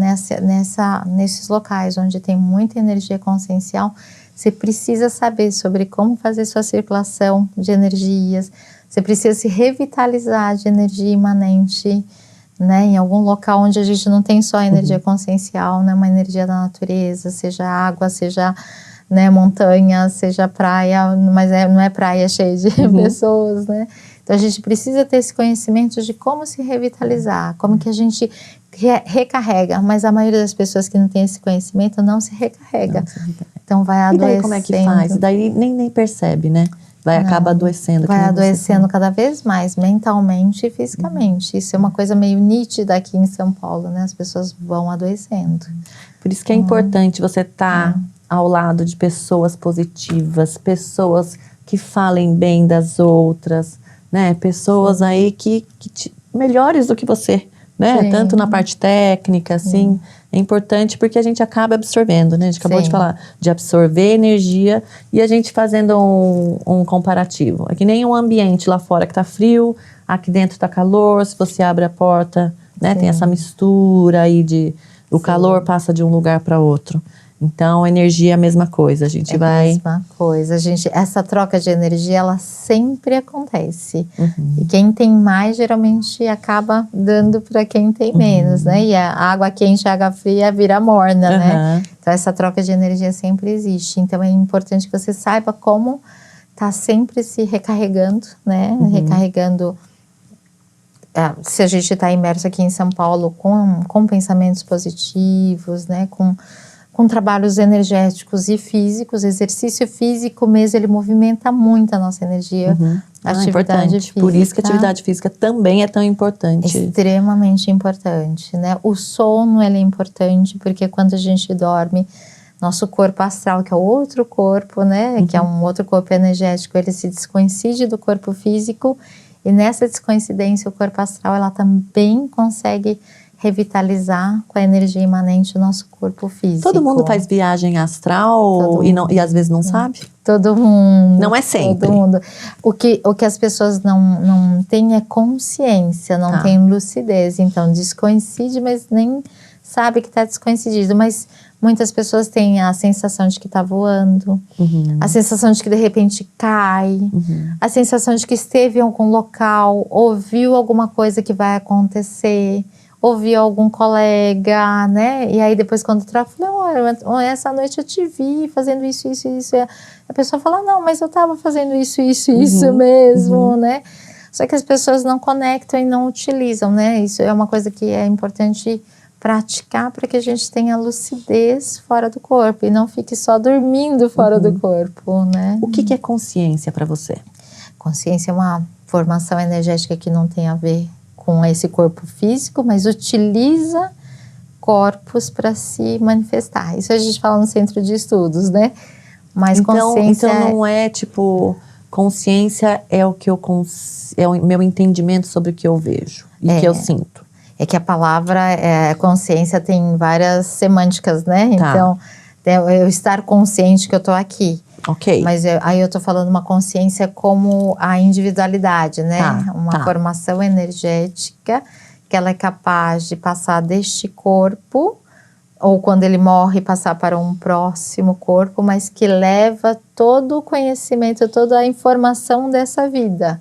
nesses locais onde tem muita energia consciencial, você precisa saber sobre como fazer sua circulação de energias. Você precisa se revitalizar de energia imanente, né, em algum local onde a gente não tem só a energia consciencial, né, uma energia da natureza, seja água, seja, né, montanha, seja praia, mas não é praia cheia de pessoas, né? Então a gente precisa ter esse conhecimento de como se revitalizar, como que a gente recarrega, mas a maioria das pessoas que não tem esse conhecimento não se recarrega. Então vai adoecendo. E daí como é que faz? E daí nem percebe, né? Acaba adoecendo. Vai adoecendo cada vez mais, mentalmente e fisicamente. Isso é uma coisa meio nítida aqui em São Paulo, né? As pessoas vão adoecendo. Por isso que é importante você estar ao lado de pessoas positivas, pessoas que falem bem das outras, né? Pessoas aí que melhores do que você, né? Sim. Tanto na parte técnica, assim. É importante porque a gente acaba absorvendo, né? A gente acabou de falar de absorver energia e a gente fazendo um comparativo. É que nem um ambiente lá fora que tá frio, aqui dentro tá calor, se você abre a porta, né? Tem essa mistura aí o calor passa de um lugar para outro. Então, a energia é a mesma coisa, a gente vai... É a mesma coisa, essa troca de energia, ela sempre acontece. E quem tem mais, geralmente, acaba dando para quem tem menos, né? E a água quente e a água fria vira morna, né? Então, essa troca de energia sempre existe. Então, é importante que você saiba como tá sempre se recarregando, né? Recarregando... se a gente está imerso aqui em São Paulo com pensamentos positivos, né? Com trabalhos energéticos e físicos, exercício físico mesmo, ele movimenta muito a nossa energia. Atividade física. Por isso que a atividade física também é tão importante. Extremamente importante, né? O sono, ele é importante, porque quando a gente dorme, nosso corpo astral, que é outro corpo, né? Que é um outro corpo energético, ele se descoincide do corpo físico, e nessa descoincidência, o corpo astral, ela também consegue revitalizar com a energia imanente o nosso corpo físico. Todo mundo faz viagem astral e às vezes não sabe? Todo mundo. Não é sempre. Todo mundo. O que as pessoas não têm é consciência, não tem lucidez. Então, descoincide, mas nem sabe que está descoincidido. Mas muitas pessoas têm a sensação de que está voando, a sensação de que de repente cai, a sensação de que esteve em algum local, ouviu alguma coisa que vai acontecer, ouviu algum colega, né? E aí depois quando troca, olha, essa noite eu te vi fazendo isso. E a pessoa fala, não, mas eu estava fazendo isso mesmo, né? Só que as pessoas não conectam e não utilizam, né? Isso é uma coisa que é importante praticar para que a gente tenha lucidez fora do corpo e não fique só dormindo fora do corpo, né? O que é consciência para você? Consciência é uma formação energética que não tem a ver com esse corpo físico, mas utiliza corpos para se manifestar. Isso a gente fala no centro de estudos, né? Mas consciência... Então não é tipo... Consciência é o que é o meu entendimento sobre o que eu vejo e o que eu sinto. É que a palavra consciência tem várias semânticas, né? Então, eu estar consciente que eu estou aqui. Ok. Mas aí eu estou falando uma consciência como a individualidade, né? Uma formação energética que ela é capaz de passar deste corpo, ou quando ele morre, passar para um próximo corpo, mas que leva todo o conhecimento, toda a informação dessa vida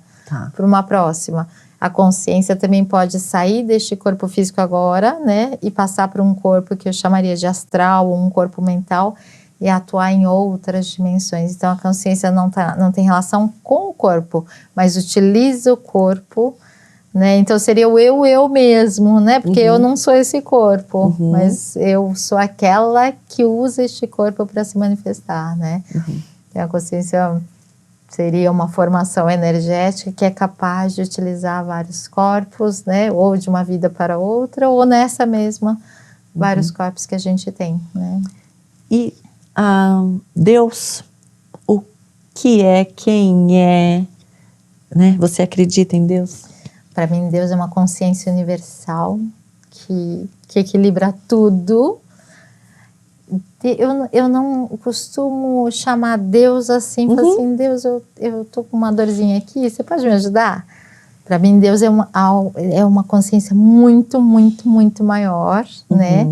para uma próxima. A consciência também pode sair deste corpo físico agora, né? E passar para um corpo que eu chamaria de astral, ou um corpo mental, e atuar em outras dimensões. Então, a consciência não tem relação com o corpo, mas utiliza o corpo, né? Então, seria o eu mesmo, né? Porque eu não sou esse corpo, mas eu sou aquela que usa este corpo para se manifestar, né? Então, a consciência seria uma formação energética que é capaz de utilizar vários corpos, né? Ou de uma vida para outra, ou nessa mesma, vários corpos que a gente tem, né? E Deus, o que é, quem é, né? Você acredita em Deus? Para mim, Deus é uma consciência universal que equilibra tudo eu não costumo chamar Deus assim, falar assim, Deus, eu tô com uma dorzinha aqui, você pode me ajudar? Para mim, Deus é uma consciência muito, muito, muito maior, né?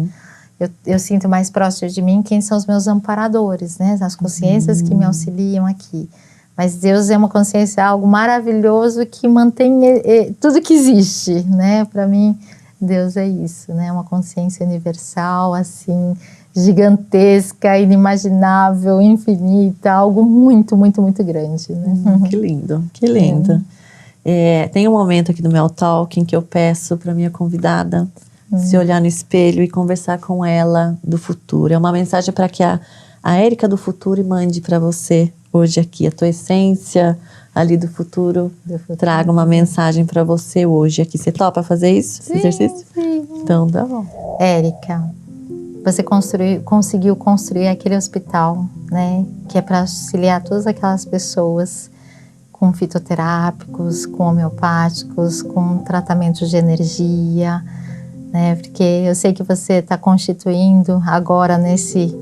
Eu sinto mais próximo de mim quem são os meus amparadores, né? As consciências que me auxiliam aqui. Mas Deus é uma consciência, algo maravilhoso que mantém tudo que existe, né? Para mim, Deus é isso, né? Uma consciência universal, assim, gigantesca, inimaginável, infinita, algo muito, muito, muito grande, né? Que lindo, que lindo. Tem um momento aqui do Mel Talk em que eu peço para minha convidada se olhar no espelho e conversar com ela do futuro. É uma mensagem para que a Érica do futuro mande para você hoje aqui. A tua essência ali do futuro traga uma mensagem para você hoje aqui. Você topa fazer isso? Sim, exercício? Sim. Então, tá bom. Érica, você conseguiu construir aquele hospital, né? Que é para auxiliar todas aquelas pessoas com fitoterápicos, com homeopáticos, com tratamentos de energia, né? Porque eu sei que você está constituindo agora, nesse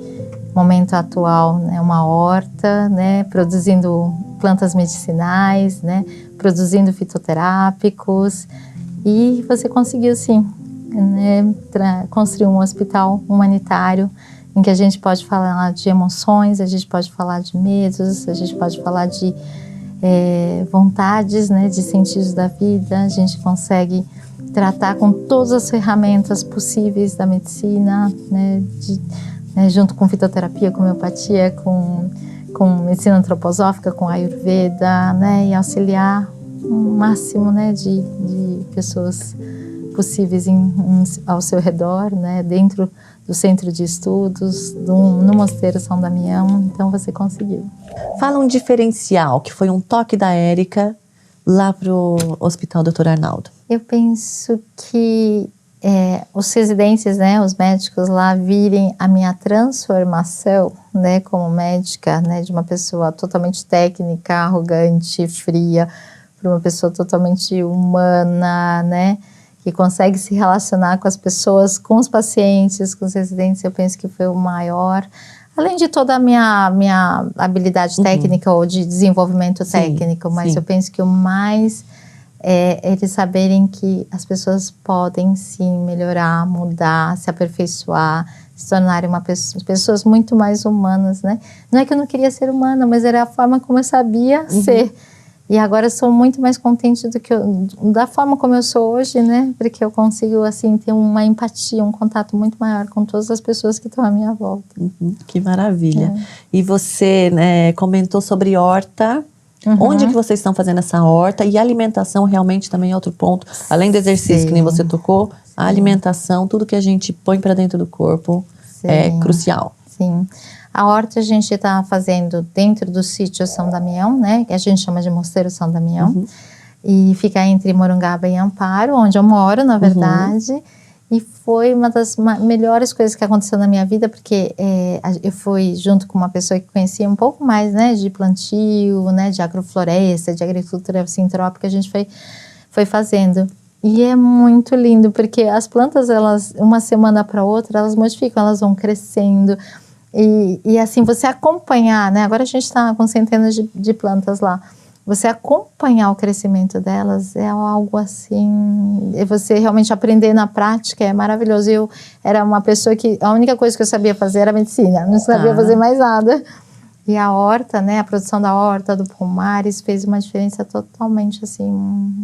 momento atual, né, uma horta, né, produzindo plantas medicinais, né, produzindo fitoterápicos, e você conseguiu sim, né, construir um hospital humanitário em que a gente pode falar de emoções, a gente pode falar de medos, a gente pode falar de vontades, né, de sentidos da vida. A gente consegue tratar com todas as ferramentas possíveis da medicina, né, junto com fitoterapia, com homeopatia, com medicina antroposófica, com ayurveda, né, e auxiliar o máximo, né, de pessoas possíveis ao seu redor, né, dentro do centro de estudos, no Mosteiro São Damião. Então você conseguiu. Fala um diferencial, que foi um toque da Érica lá pro Hospital Dr. Arnaldo. Eu penso que os residentes, né, os médicos lá, virem a minha transformação, né, como médica, né, de uma pessoa totalmente técnica, arrogante, fria, para uma pessoa totalmente humana, né, que consegue se relacionar com as pessoas, com os pacientes, com os residentes. Eu penso que foi o maior, além de toda a minha habilidade técnica ou de desenvolvimento técnico, mas eu penso que o mais eles saberem que as pessoas podem sim melhorar, mudar, se aperfeiçoar, se tornarem pessoas muito mais humanas, né? Não é que eu não queria ser humana, mas era a forma como eu sabia ser. E agora eu sou muito mais contente da forma como eu sou hoje, né? Porque eu consigo, assim, ter uma empatia, um contato muito maior com todas as pessoas que estão à minha volta. Que maravilha. E você, né, comentou sobre horta. Onde que vocês estão fazendo essa horta? E a alimentação realmente também é outro ponto. Além do exercício, que nem você tocou, a alimentação, tudo que a gente põe para dentro do corpo é crucial. Sim. A horta a gente está fazendo dentro do sítio São Damião, né? Que a gente chama de Mosteiro São Damião. E fica entre Morungaba e Amparo, onde eu moro, na verdade. E foi uma das melhores coisas que aconteceu na minha vida, porque eu fui junto com uma pessoa que conhecia um pouco mais, né, de plantio, né, de agrofloresta, de agricultura sintrópica. A gente foi fazendo. E é muito lindo, porque as plantas, elas, uma semana para outra, elas modificam, elas vão crescendo. E assim, você acompanhar, né? Agora a gente está com centenas de plantas lá. Você acompanhar o crescimento delas é algo assim, você realmente aprender na prática é maravilhoso. Eu era uma pessoa que a única coisa que eu sabia fazer era medicina, não sabia fazer mais nada. E a horta, né, a produção da horta, do pomares, fez uma diferença totalmente assim,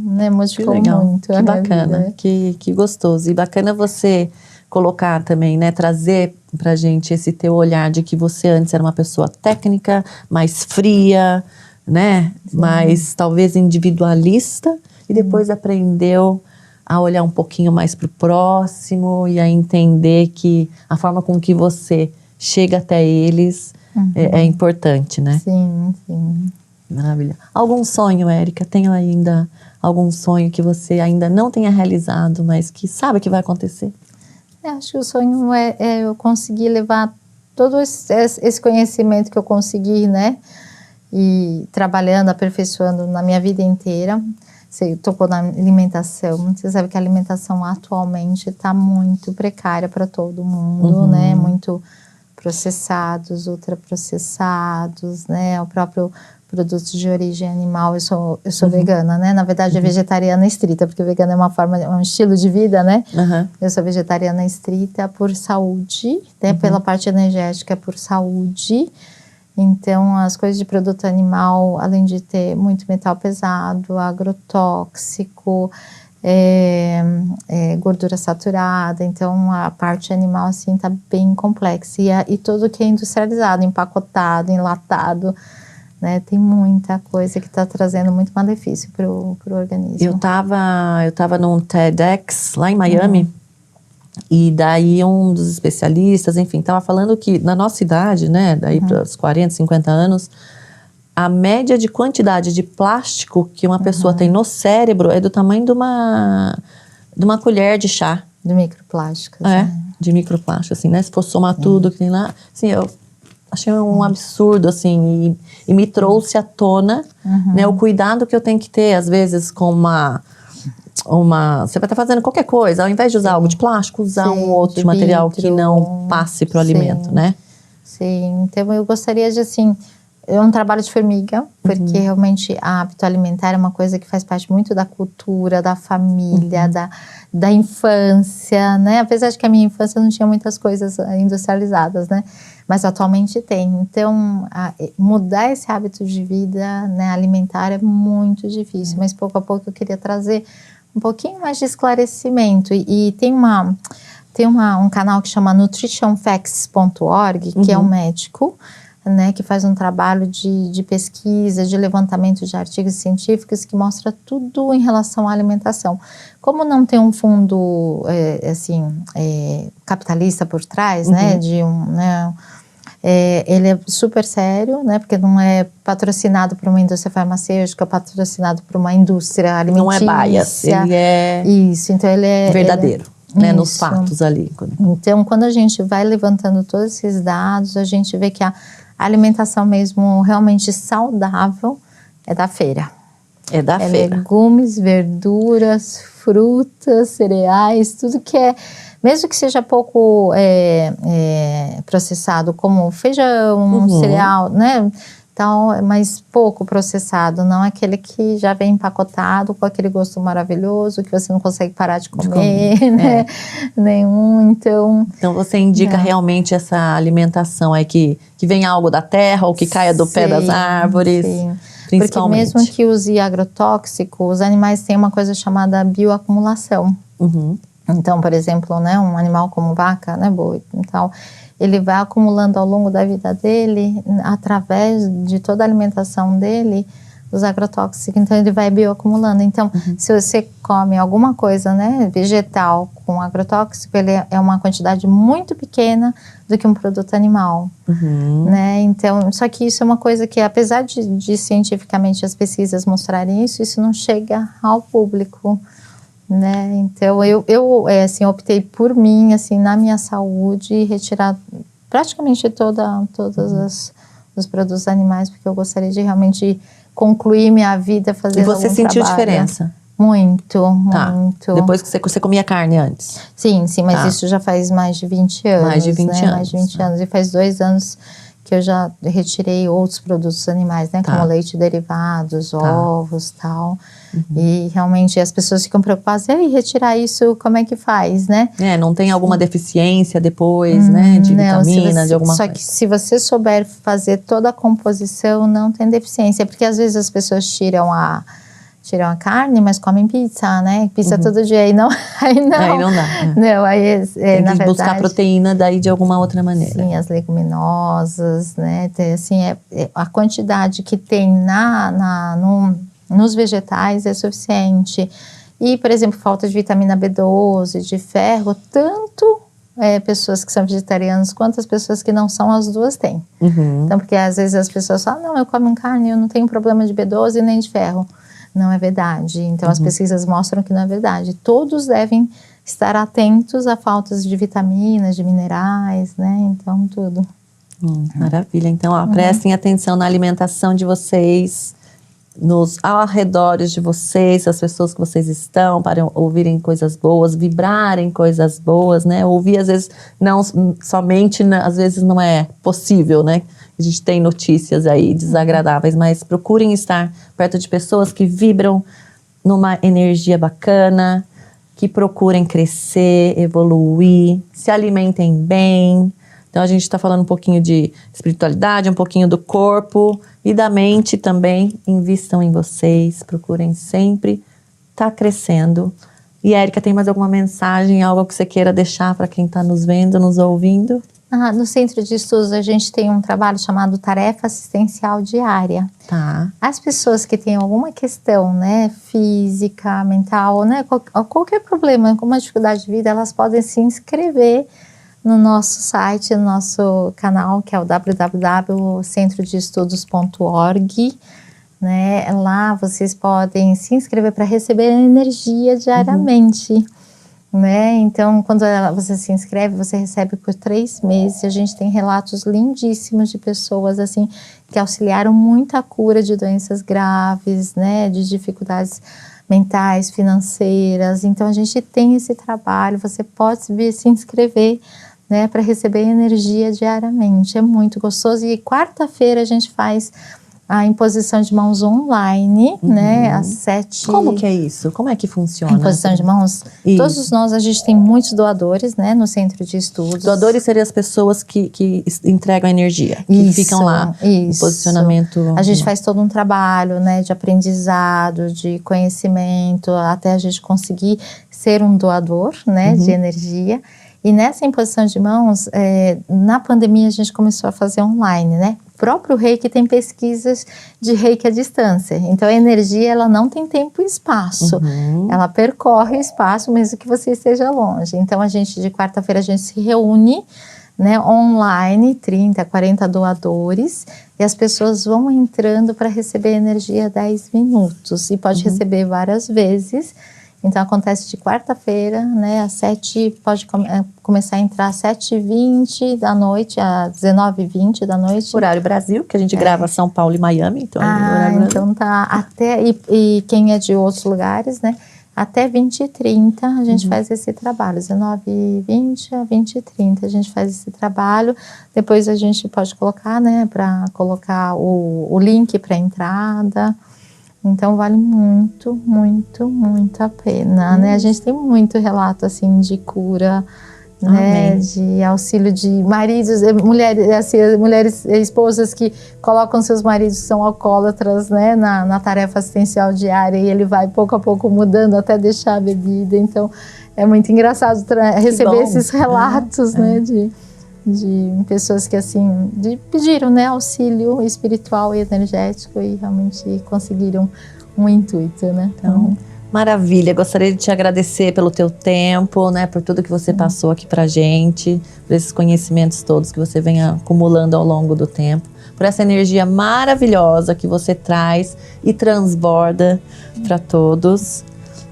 né, modificou muito. Que bacana, que gostoso. E bacana você colocar também, né, trazer pra gente esse teu olhar de que você antes era uma pessoa técnica, mais fria, né, mais talvez individualista, e depois aprendeu a olhar um pouquinho mais pro próximo e a entender que a forma com que você chega até eles é importante, né? Sim, sim. Maravilha. Algum sonho, Érica? Tem ainda algum sonho que você ainda não tenha realizado, mas que sabe que vai acontecer? Acho que o sonho é eu conseguir levar todo esse conhecimento que eu consegui, né? E trabalhando, aperfeiçoando na minha vida inteira. Você tocou na alimentação. Você sabe que a alimentação atualmente está muito precária para todo mundo, né? Muito processados, ultraprocessados, né? O próprio produto de origem animal. Eu sou vegana, né? Na verdade, é vegetariana estrita, porque vegana é uma forma, é um estilo de vida, né? Eu sou vegetariana estrita por saúde, né? Pela parte energética, por saúde. Então, as coisas de produto animal, além de ter muito metal pesado, agrotóxico, gordura saturada, então a parte animal assim tá bem complexa e tudo que é industrializado, empacotado, enlatado, né, tem muita coisa que está trazendo muito malefício pro organismo. Eu tava num TEDx lá em Miami, e daí um dos especialistas, enfim, tava falando que na nossa idade, né, daí para os 40, 50 anos, a média de quantidade de plástico que uma pessoa tem no cérebro é do tamanho de uma colher de chá. De microplásticos. Né? De microplástico, assim, né? Se for somar tudo que tem lá, assim, eu achei um absurdo, assim, e me trouxe à tona, né, o cuidado que eu tenho que ter, às vezes, com você vai estar fazendo qualquer coisa, ao invés de usar algo de plástico, usar um outro material que não passe para o alimento, né? Sim, então eu gostaria de, assim, é um trabalho de formiga, porque realmente a hábito alimentar é uma coisa que faz parte muito da cultura, da família, da infância, né? Apesar de que a minha infância não tinha muitas coisas industrializadas, né? Mas atualmente tem. Então, mudar esse hábito de vida, né, alimentar é muito difícil, mas pouco a pouco eu queria trazer um pouquinho mais de esclarecimento. E tem um canal que chama nutritionfacts.org, que é um médico, né, que faz um trabalho de pesquisa, de levantamento de artigos científicos que mostra tudo em relação à alimentação. Como não tem um fundo capitalista por trás, né, ele é super sério, né, porque não é patrocinado por uma indústria farmacêutica, é patrocinado por uma indústria alimentícia. Não é bias, ele é isso, então ele é verdadeiro, né, nos fatos ali. Então, quando a gente vai levantando todos esses dados, a gente vê que a alimentação mesmo realmente saudável é da feira. É da feira. Legumes, verduras, frutas, cereais, tudo que é, mesmo que seja pouco processado, como feijão, cereal, né? Então, mas pouco processado, não aquele que já vem empacotado com aquele gosto maravilhoso que você não consegue parar de comer, né? Nenhum, então você indica realmente essa alimentação aí que vem algo da terra ou que caia do pé das árvores, principalmente. Porque mesmo que use agrotóxico, os animais têm uma coisa chamada bioacumulação. Então, por exemplo, né, um animal como vaca, né, boi, então ele vai acumulando ao longo da vida dele, através de toda a alimentação dele, os agrotóxicos. Então, ele vai bioacumulando. Então, se você come alguma coisa, né, vegetal com agrotóxico, ele é uma quantidade muito pequena do que um produto animal. Né? Então, só que isso é uma coisa que, apesar de cientificamente as pesquisas mostrarem isso não chega ao público. Né? Então eu optei por mim, assim, na minha saúde, retirar praticamente todos os produtos animais, porque eu gostaria de realmente concluir minha vida fazendo algum trabalho. E você sentiu diferença? Muito, muito. Depois que você comia carne antes? Sim, mas isso já faz mais de 20 anos. Mais de 20 anos. Mais de 20 anos. E faz 2 anos que eu já retirei outros produtos animais, né? Como leite derivados, ovos, tal. E realmente as pessoas ficam preocupadas, e retirar isso, como é que faz, né? Não tem alguma deficiência depois, né? De vitamina, de alguma coisa. Só que se você souber fazer toda a composição, não tem deficiência. Porque às vezes as pessoas tiram a carne, mas comem pizza, né? Pizza todo dia, aí não dá. Não, aí tem na que verdade, buscar proteína daí de alguma outra maneira. Sim, as leguminosas, né? Então, assim, a quantidade que tem nos vegetais é suficiente. E, por exemplo, falta de vitamina B12, de ferro, tanto pessoas que são vegetarianas quanto as pessoas que não são, as duas têm. Então, porque às vezes as pessoas falam, não, eu como carne, eu não tenho problema de B12 nem de ferro. Não é verdade. Então, as pesquisas mostram que não é verdade. Todos devem estar atentos a faltas de vitaminas, de minerais, né? Então, tudo. Maravilha. Então, prestem atenção na alimentação de vocês. nos arredores de vocês, as pessoas que vocês estão, para ouvirem coisas boas, vibrarem coisas boas, né? Ouvir, às vezes, não somente, às vezes não é possível, né? A gente tem notícias aí desagradáveis, mas procurem estar perto de pessoas que vibram numa energia bacana, que procurem crescer, evoluir, se alimentem bem. Então a gente está falando um pouquinho de espiritualidade, um pouquinho do corpo e da mente também. Invistam em vocês, procurem sempre estar crescendo. E Érica, tem mais alguma mensagem, algo que você queira deixar para quem está nos vendo, nos ouvindo? No Centro de Estudos a gente tem um trabalho chamado Tarefa Assistencial Diária. Tá. As pessoas que têm alguma questão, né, física, mental, né, qualquer problema, alguma dificuldade de vida, elas podem se inscrever no nosso site, no nosso canal, que é o www.centrodeestudos.org, né? Lá vocês podem se inscrever para receber energia diariamente. Né? Então, quando você se inscreve, você recebe por 3 meses. A gente tem relatos lindíssimos de pessoas assim que auxiliaram muito a cura de doenças graves, né? De dificuldades mentais, financeiras. Então, a gente tem esse trabalho. Você pode vir se inscrever, né? Para receber energia diariamente. É muito gostoso. E quarta-feira a gente faz a imposição de mãos online, né, às 7... Como que é isso? Como é que funciona? A imposição de mãos, Isso. Todos nós, a gente tem muitos doadores, né, no Centro de Estudos. Doadores seriam as pessoas que entregam energia, que Isso, ficam lá, no posicionamento. A gente faz todo um trabalho, né, de aprendizado, de conhecimento, até a gente conseguir ser um doador, né, de energia. E nessa imposição de mãos, na pandemia a gente começou a fazer online, né? O próprio Reiki tem pesquisas de Reiki à distância. Então a energia, ela não tem tempo e espaço. Ela percorre o espaço mesmo que você esteja longe. Então a gente, de quarta-feira, a gente se reúne, né, online, 30, 40 doadores, e as pessoas vão entrando para receber energia 10 minutos. E pode receber várias vezes. Então, acontece de quarta-feira, né, às 7, pode começar a entrar às 7h20 da noite, às 19h20 da noite. Horário Brasil, que a gente grava São Paulo e Miami, então então tá, até, e quem é de outros lugares, né, até 20h30 a gente faz esse trabalho, 19h20 a 20h30 a gente faz esse trabalho, depois a gente pode colocar, né, para colocar o link para entrada. Então, vale muito, muito, muito a pena, né? A gente tem muito relato, assim, de cura, né? De auxílio de maridos, mulheres, assim, mulheres, esposas que colocam seus maridos que são alcoólatras, né? Na tarefa assistencial diária, e ele vai pouco a pouco mudando até deixar a bebida. Então, é muito engraçado receber esses relatos, né? De pessoas que, assim, pediram, né, auxílio espiritual e energético e realmente conseguiram um intuito, né? Então, maravilha. Gostaria de te agradecer pelo teu tempo, né, por tudo que você passou aqui pra gente, por esses conhecimentos todos que você vem acumulando ao longo do tempo, por essa energia maravilhosa que você traz e transborda para todos.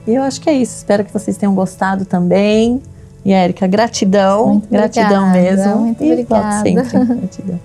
E eu acho que é isso. Espero que vocês tenham gostado também. E Érica, gratidão, Muito gratidão obrigada, mesmo. muito e obrigada. volte sempre. Gratidão.